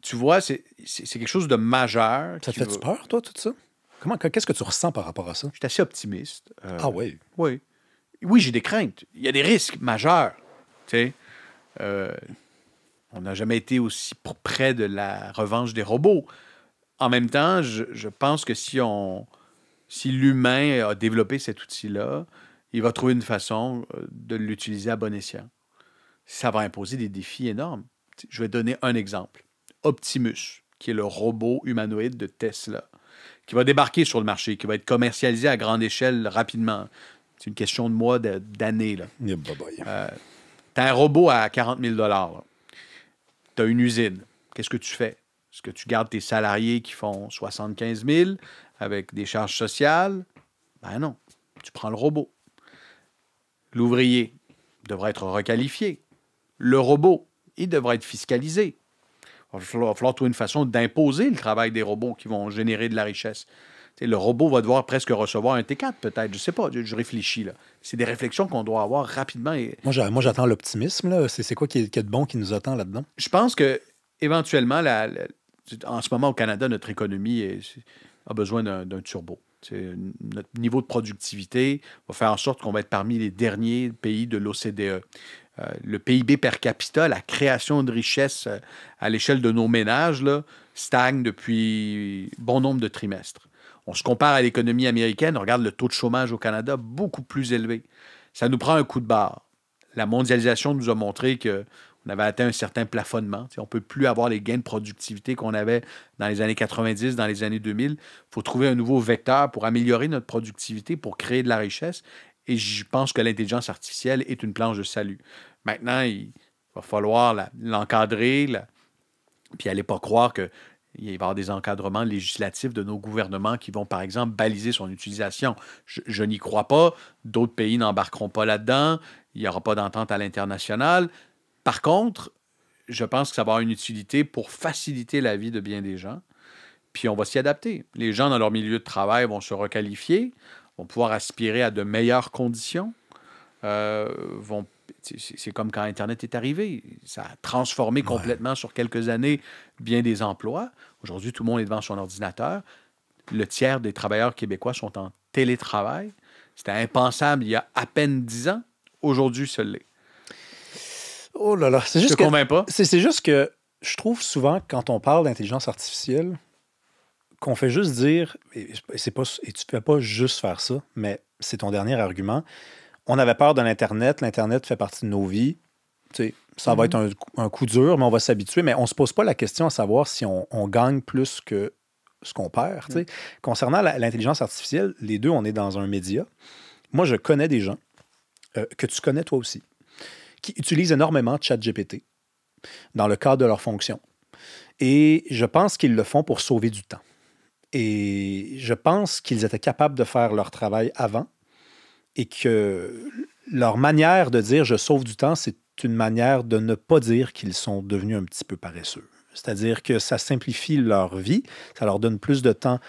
tu vois, c'est quelque chose de majeur. Ça te fait-tu peur, toi, tout ça? Qu'est-ce que tu ressens par rapport à ça? Je suis assez optimiste. Ah oui? Oui. Oui, j'ai des craintes. Il y a des risques majeurs. Tu sais, on n'a jamais été aussi près de la revanche des robots. En même temps, je pense que si l'humain a développé cet outil-là, il va trouver une façon de l'utiliser à bon escient. Ça va imposer des défis énormes. Je vais donner un exemple. Optimus, qui est le robot humanoïde de Tesla, qui va débarquer sur le marché, qui va être commercialisé à grande échelle rapidement. C'est une question de mois, d'années. Yeah, tu as un robot à 40 000 $. Tu as une usine. Qu'est-ce que tu fais? Est-ce que tu gardes tes salariés qui font 75 000 avec des charges sociales? Ben non. Tu prends le robot. L'ouvrier devrait être requalifié. Le robot, il devrait être fiscalisé. Il va falloir trouver une façon d'imposer le travail des robots qui vont générer de la richesse. T'sais, le robot va devoir presque recevoir un T4 peut-être. Je ne sais pas, je réfléchis. Là. C'est des réflexions qu'on doit avoir rapidement. Moi, j'attends l'optimisme. Là. C'est quoi qui est de bon qui nous attend là-dedans? Je pense que éventuellement, en ce moment au Canada, notre économie a besoin d'un turbo. Notre niveau de productivité va faire en sorte qu'on va être parmi les derniers pays de l'OCDE. Le PIB per capita, la création de richesse à l'échelle de nos ménages, là, stagne depuis bon nombre de trimestres. On se compare à l'économie américaine, on regarde le taux de chômage au Canada, beaucoup plus élevé. Ça nous prend un coup de barre. La mondialisation nous a montré qu'on avait atteint un certain plafonnement. On ne peut plus avoir les gains de productivité qu'on avait dans les années 90, dans les années 2000. Il faut trouver un nouveau vecteur pour améliorer notre productivité, pour créer de la richesse. Et je pense que l'intelligence artificielle est une planche de salut. Maintenant, il va falloir l'encadrer, puis aller pas croire qu'il va y avoir des encadrements législatifs de nos gouvernements qui vont, par exemple, baliser son utilisation. Je n'y crois pas. D'autres pays n'embarqueront pas là-dedans. Il n'y aura pas d'entente à l'international. Par contre, je pense que ça va avoir une utilité pour faciliter la vie de bien des gens. puis on va s'y adapter. Les gens dans leur milieu de travail vont se requalifier, vont pouvoir aspirer à de meilleures conditions. C'est comme quand Internet est arrivé. Ça a transformé complètement sur quelques années bien des emplois. Aujourd'hui, tout le monde est devant son ordinateur. Le tiers des travailleurs québécois sont en télétravail. C'était impensable il y a à peine 10 ans. Aujourd'hui, ça l'est. Oh là là, c'est juste te convainc pas? C'est juste que je trouve souvent, quand on parle d'intelligence artificielle, qu'on fait juste dire, et tu ne fais pas juste faire ça, mais c'est ton dernier argument, on avait peur de l'Internet, l'Internet fait partie de nos vies, tu sais, ça va être un coup dur, mais on va s'habituer, mais on ne se pose pas la question à savoir si on gagne plus que ce qu'on perd. Tu sais. Concernant l'intelligence artificielle, les deux, on est dans un média. Moi, je connais des gens, que tu connais toi aussi, qui utilisent énormément ChatGPT dans le cadre de leur fonction. Et je pense qu'ils le font pour sauver du temps. Et je pense qu'ils étaient capables de faire leur travail avant et que leur manière de dire « je sauve du temps », c'est une manière de ne pas dire qu'ils sont devenus un petit peu paresseux. C'est-à-dire que ça simplifie leur vie, ça leur donne plus de temps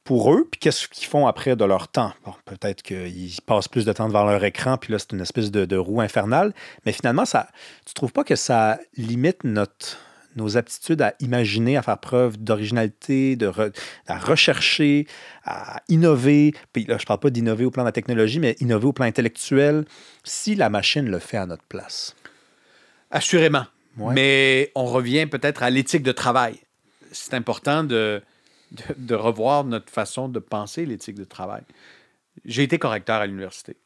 pour eux, puis qu'est-ce qu'ils font après de leur temps? Bon, peut-être qu'ils passent plus de temps devant leur écran, puis là, c'est une espèce de roue infernale, mais finalement, tu ne trouves pas que ça limite nos aptitudes à imaginer, à faire preuve d'originalité, à rechercher, à innover? Puis là, je ne parle pas d'innover au plan de la technologie, mais innover au plan intellectuel, si la machine le fait à notre place. Assurément. Ouais. Mais on revient peut-être à l'éthique de travail. C'est important de revoir notre façon de penser l'éthique de travail. J'ai été correcteur à l'université.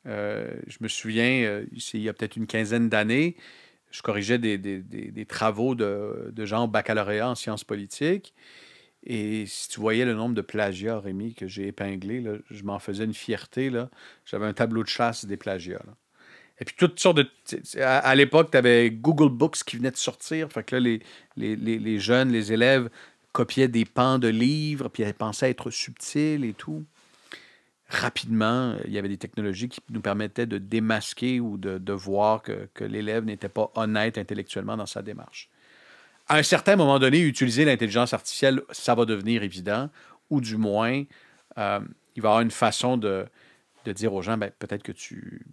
Je me souviens, il y a peut-être une quinzaine d'années, je corrigeais des travaux de gens au baccalauréat en sciences politiques. Et si tu voyais le nombre de plagiats, Rémi, que j'ai épinglés, là, je m'en faisais une fierté. Là. J'avais un tableau de chasse des plagiats. Là. Et puis, toutes sortes de... À l'époque, tu avais Google Books qui venait de sortir. Fait que là, les jeunes, les élèves copiaient des pans de livres, puis ils pensaient être subtils et tout. Rapidement, il y avait des technologies qui nous permettaient de démasquer ou de voir que l'élève n'était pas honnête intellectuellement dans sa démarche. À un certain moment donné, utiliser l'intelligence artificielle, ça va devenir évident, ou du moins, il va y avoir une façon de dire aux gens, ben, peut-être que tu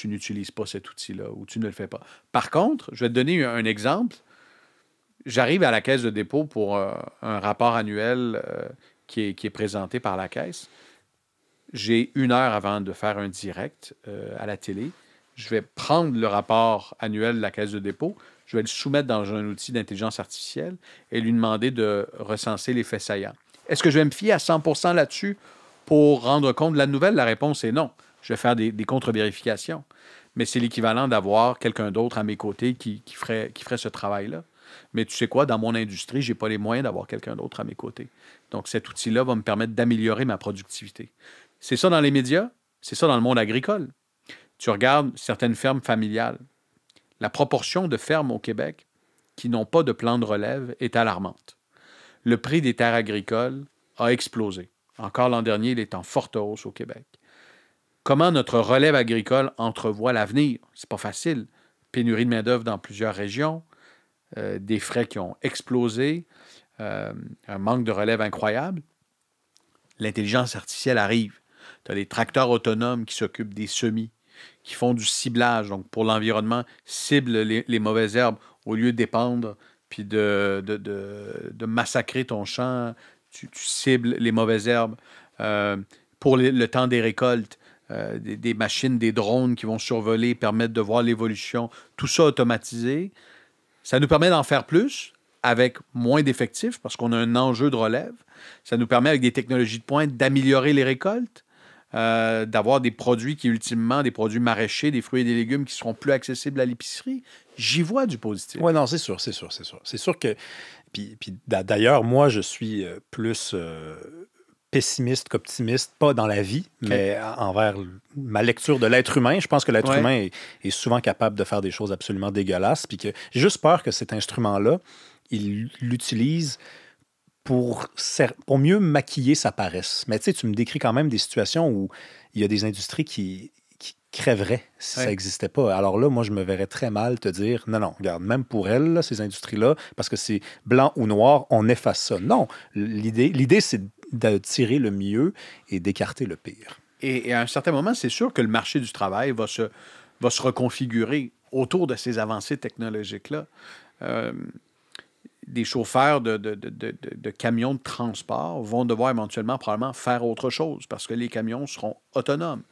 n'utilises pas cet outil-là ou tu ne le fais pas. Par contre, je vais te donner un exemple. J'arrive à la caisse de dépôt pour un rapport annuel qui est présenté par la caisse. J'ai 1 heure avant de faire un direct à la télé. Je vais prendre le rapport annuel de la caisse de dépôt, je vais le soumettre dans un outil d'intelligence artificielle et lui demander de recenser les faits saillants. Est-ce que je vais me fier à 100% là-dessus pour rendre compte de la nouvelle? La réponse est non. Je vais faire des contre-vérifications. Mais c'est l'équivalent d'avoir quelqu'un d'autre à mes côtés qui ferait ce travail-là. Mais tu sais quoi, dans mon industrie, je n'ai pas les moyens d'avoir quelqu'un d'autre à mes côtés. Donc, cet outil-là va me permettre d'améliorer ma productivité. C'est ça dans les médias, c'est ça dans le monde agricole. Tu regardes certaines fermes familiales. La proportion de fermes au Québec qui n'ont pas de plan de relève est alarmante. Le prix des terres agricoles a explosé. Encore l'an dernier, il est en forte hausse au Québec. Comment notre relève agricole entrevoit l'avenir? C'est pas facile. Pénurie de main-d'œuvre dans plusieurs régions, des frais qui ont explosé, un manque de relève incroyable. L'intelligence artificielle arrive. Tu as les tracteurs autonomes qui s'occupent des semis, qui font du ciblage, donc pour l'environnement, ciblent les mauvaises herbes au lieu d'épandre puis de massacrer ton champ, tu cibles les mauvaises herbes. Pour le temps des récoltes, des machines, des drones qui vont survoler, permettent de voir l'évolution. Tout ça automatisé. Ça nous permet d'en faire plus avec moins d'effectifs parce qu'on a un enjeu de relève. Ça nous permet, avec des technologies de pointe, d'améliorer les récoltes, d'avoir des produits qui, ultimement, des produits maraîchers, des fruits et des légumes qui seront plus accessibles à l'épicerie. J'y vois du positif. Oui, non, c'est sûr. C'est sûr que... Puis d'ailleurs, moi, je suis plus pessimiste qu'optimiste, pas dans la vie, mais envers ma lecture de l'être humain. Je pense que l'être humain est souvent capable de faire des choses absolument dégueulasses, puis que j'ai juste peur que cet instrument-là, il l'utilise pour mieux maquiller sa paresse. Mais tu sais, tu me décris quand même des situations où il y a des industries qui crèverait si ça Ouais. n'existait pas. Alors là, moi, je me verrais très mal te dire, non, non, regarde, même pour elles, là, ces industries-là, parce que c'est blanc ou noir, on efface ça. Non, l'idée, c'est de tirer le mieux et d'écarter le pire. Et à un certain moment, c'est sûr que le marché du travail va se reconfigurer autour de ces avancées technologiques-là. Euh, des chauffeurs de camions de transport vont devoir éventuellement probablement faire autre chose parce que les camions seront autonomes.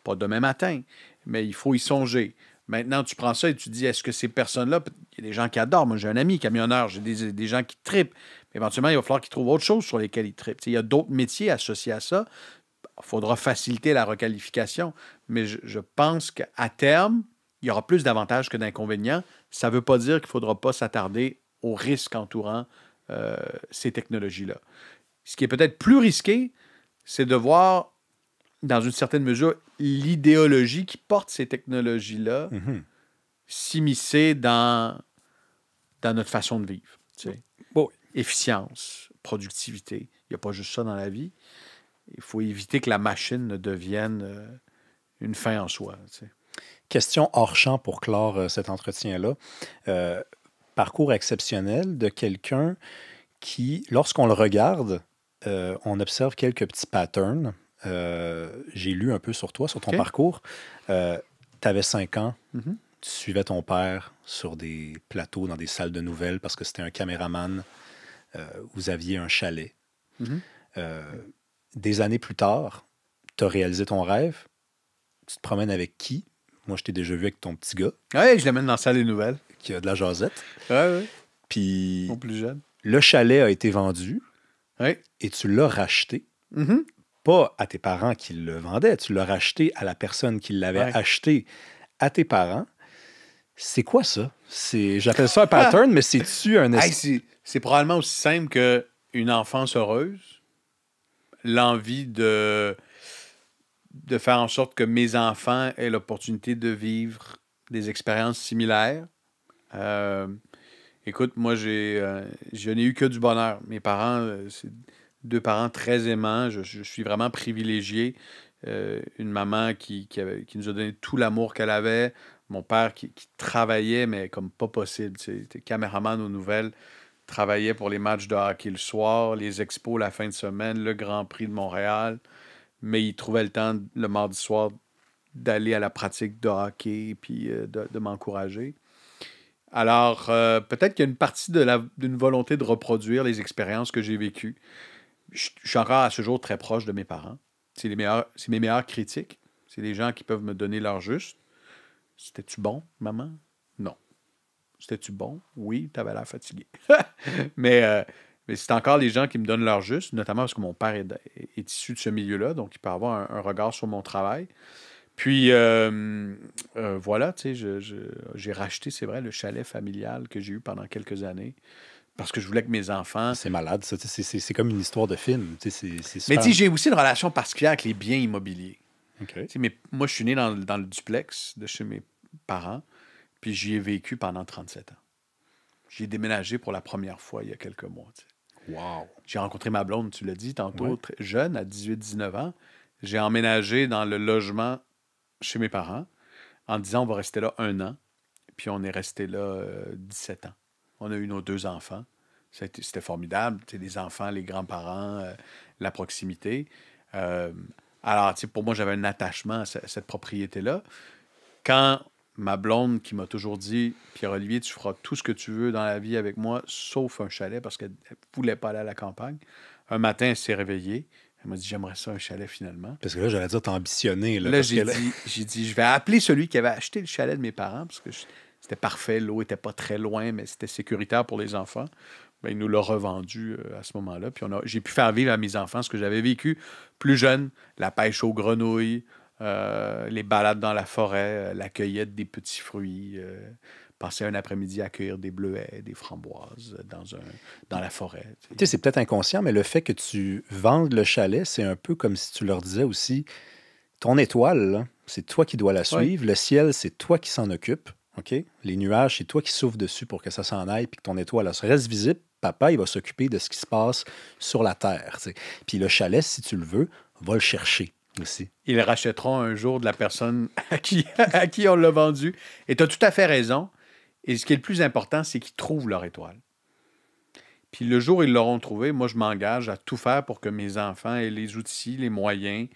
Pas demain matin, mais il faut y songer. Maintenant, tu prends ça et tu dis, est-ce que ces personnes-là, il y a des gens qui adorent. Moi, j'ai un ami camionneur, j'ai des gens qui trippent. Mais éventuellement, il va falloir qu'ils trouvent autre chose sur lesquels ils trippent. Il y a d'autres métiers associés à ça. Il faudra faciliter la requalification. Mais je pense qu'à terme, il y aura plus d'avantages que d'inconvénients. Ça ne veut pas dire qu'il ne faudra pas s'attarder aux risques entourant ces technologies-là. Ce qui est peut-être plus risqué, c'est de voir, dans une certaine mesure, l'idéologie qui porte ces technologies-là s'immiscer dans notre façon de vivre. Tu sais. Bon. Efficience, productivité. Il n'y a pas juste ça dans la vie. Il faut éviter que la machine ne devienne une fin en soi. Tu sais. Question hors champ pour clore cet entretien-là. Parcours exceptionnel de quelqu'un qui, lorsqu'on le regarde, on observe quelques petits patterns. J'ai lu un peu sur toi, sur ton parcours. Tu avais 5 ans. Tu suivais ton père sur des plateaux dans des salles de nouvelles parce que c'était un caméraman. Vous aviez un chalet. Des années plus tard, tu as réalisé ton rêve. Tu te promènes avec qui? Moi, je t'ai déjà vu avec ton petit gars. Oui, je l'amène dans la salle des nouvelles. Qui a de la jasette. Oui. Puis Mon plus jeune. Le chalet a été vendu. Oui. Et tu l'as racheté. Pas à tes parents qui le vendaient, tu l'as racheté à la personne qui l'avait acheté à tes parents. C'est quoi ça? J'appelle ça un pattern, mais c'est-tu un... C'est probablement aussi simple qu'une enfance heureuse, l'envie de faire en sorte que mes enfants aient l'opportunité de vivre des expériences similaires. Écoute, moi, je n'ai eu que du bonheur. Mes parents, c'est 2 parents très aimants. Je suis vraiment privilégié. Une maman qui nous a donné tout l'amour qu'elle avait. Mon père qui travaillait, mais comme pas possible. Il était caméraman aux nouvelles, travaillait pour les matchs de hockey le soir, les expos la fin de semaine, le Grand Prix de Montréal. Mais il trouvait le temps, le mardi soir, d'aller à la pratique de hockey et puis de m'encourager. Alors, peut-être qu'il y a une partie d'une volonté de reproduire les expériences que j'ai vécues. Je suis encore à ce jour très proche de mes parents. C'est mes meilleurs critiques. C'est les gens qui peuvent me donner leur juste. C'était-tu bon, maman? Non. C'était-tu bon? Oui, t'avais l'air fatigué. mais c'est encore les gens qui me donnent leur juste, notamment parce que mon père est issu de ce milieu-là, donc il peut avoir un regard sur mon travail. Puis, voilà, tu sais, j'ai racheté, c'est vrai, le chalet familial que j'ai eu pendant quelques années parce que je voulais que mes enfants... C'est malade, ça. C'est comme une histoire de film. Mais tu sais, j'ai aussi une relation particulière avec les biens immobiliers. Okay. Mais moi, je suis né dans le duplex de chez mes parents, puis j'y ai vécu pendant 37 ans. J'ai déménagé pour la première fois il y a quelques mois. Tu sais. Wow! J'ai rencontré ma blonde, tu l'as dit tantôt, très jeune, à 18-19 ans. J'ai emménagé dans le logement chez mes parents en disant on va rester là 1 an. Puis on est resté là 17 ans. On a eu nos 2 enfants. C'était formidable. Tu sais, les enfants, les grands-parents, la proximité. Alors, tu sais, pour moi, j'avais un attachement à cette propriété-là. Quand ma blonde, qui m'a toujours dit « Pierre-Olivier, tu feras tout ce que tu veux dans la vie avec moi, sauf un chalet, parce qu'elle ne voulait pas aller à la campagne. » Un matin, elle s'est réveillée. Elle m'a dit « J'aimerais ça, un chalet, finalement. » Parce que là, j'allais dire, t'as ambitionné. Là, j'ai dit « Je vais appeler celui qui avait acheté le chalet de mes parents, parce que c'était parfait, l'eau n'était pas très loin, mais c'était sécuritaire pour les enfants. » Ben, il nous l'a revendu à ce moment-là. Puis j'ai pu faire vivre à mes enfants ce que j'avais vécu plus jeune, la pêche aux grenouilles, les balades dans la forêt, la cueillette des petits fruits, passer un après-midi à cueillir des bleuets, des framboises dans la forêt. Tu sais, c'est peut-être inconscient, mais le fait que tu vendes le chalet, c'est un peu comme si tu leur disais aussi, ton étoile, là, c'est toi qui dois la suivre. Le ciel, c'est toi qui s'en occupe. Okay? Les nuages, c'est toi qui souffles dessus pour que ça s'en aille puis que ton étoile reste visible. Papa, il va s'occuper de ce qui se passe sur la terre. T'sais. Puis le chalet, si tu le veux, va le chercher. Aussi. Ils rachèteront un jour de la personne à qui on l'a vendu. Et tu as tout à fait raison. Et ce qui est le plus important, c'est qu'ils trouvent leur étoile. Puis le jour où ils l'auront trouvé, moi, je m'engage à tout faire pour que mes enfants aient les outils, les moyens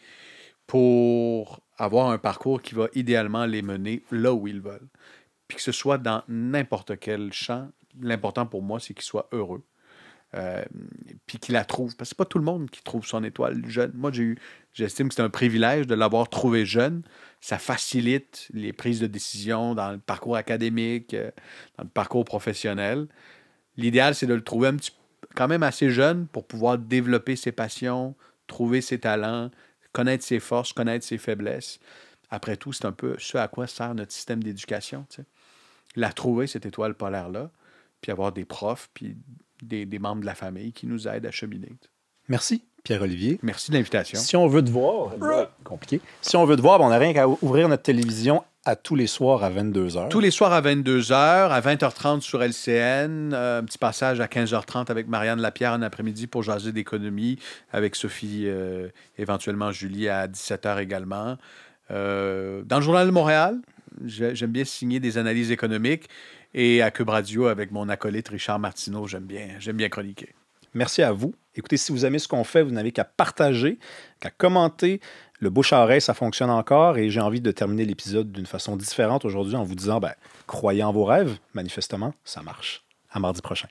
pour avoir un parcours qui va idéalement les mener là où ils veulent. Puis que ce soit dans n'importe quel champ, l'important pour moi, c'est qu'ils soient heureux. Puis qu'ils la trouvent. Parce que c'est pas tout le monde qui trouve son étoile jeune. Moi, j'estime que c'est un privilège de l'avoir trouvé jeune. Ça facilite les prises de décision dans le parcours académique, dans le parcours professionnel. L'idéal, c'est de le trouver quand même assez jeune pour pouvoir développer ses passions, trouver ses talents, connaître ses forces, connaître ses faiblesses. Après tout, c'est un peu ce à quoi sert notre système d'éducation. Tu sais. La trouver, cette étoile polaire-là, puis avoir des profs, puis des membres de la famille qui nous aident à cheminer. Merci, Pierre-Olivier. Merci de l'invitation. Si on veut te voir, compliqué. Si on veut te voir, on n'a rien qu'à ouvrir notre télévision à tous les soirs à 22h. Tous les soirs à 22h, à 20h30 sur LCN, un petit passage à 15h30 avec Marianne Lapierre en après-midi pour jaser d'économie, avec Sophie, éventuellement Julie à 17h également. Dans le Journal de Montréal, j'aime bien signer des analyses économiques. Et à Cube Radio, avec mon acolyte Richard Martineau, j'aime bien chroniquer. Merci à vous. Écoutez, si vous aimez ce qu'on fait, vous n'avez qu'à partager, qu'à commenter. Le bouche à oreille, ça fonctionne encore et j'ai envie de terminer l'épisode d'une façon différente aujourd'hui en vous disant, croyez en vos rêves. Manifestement, ça marche. À mardi prochain.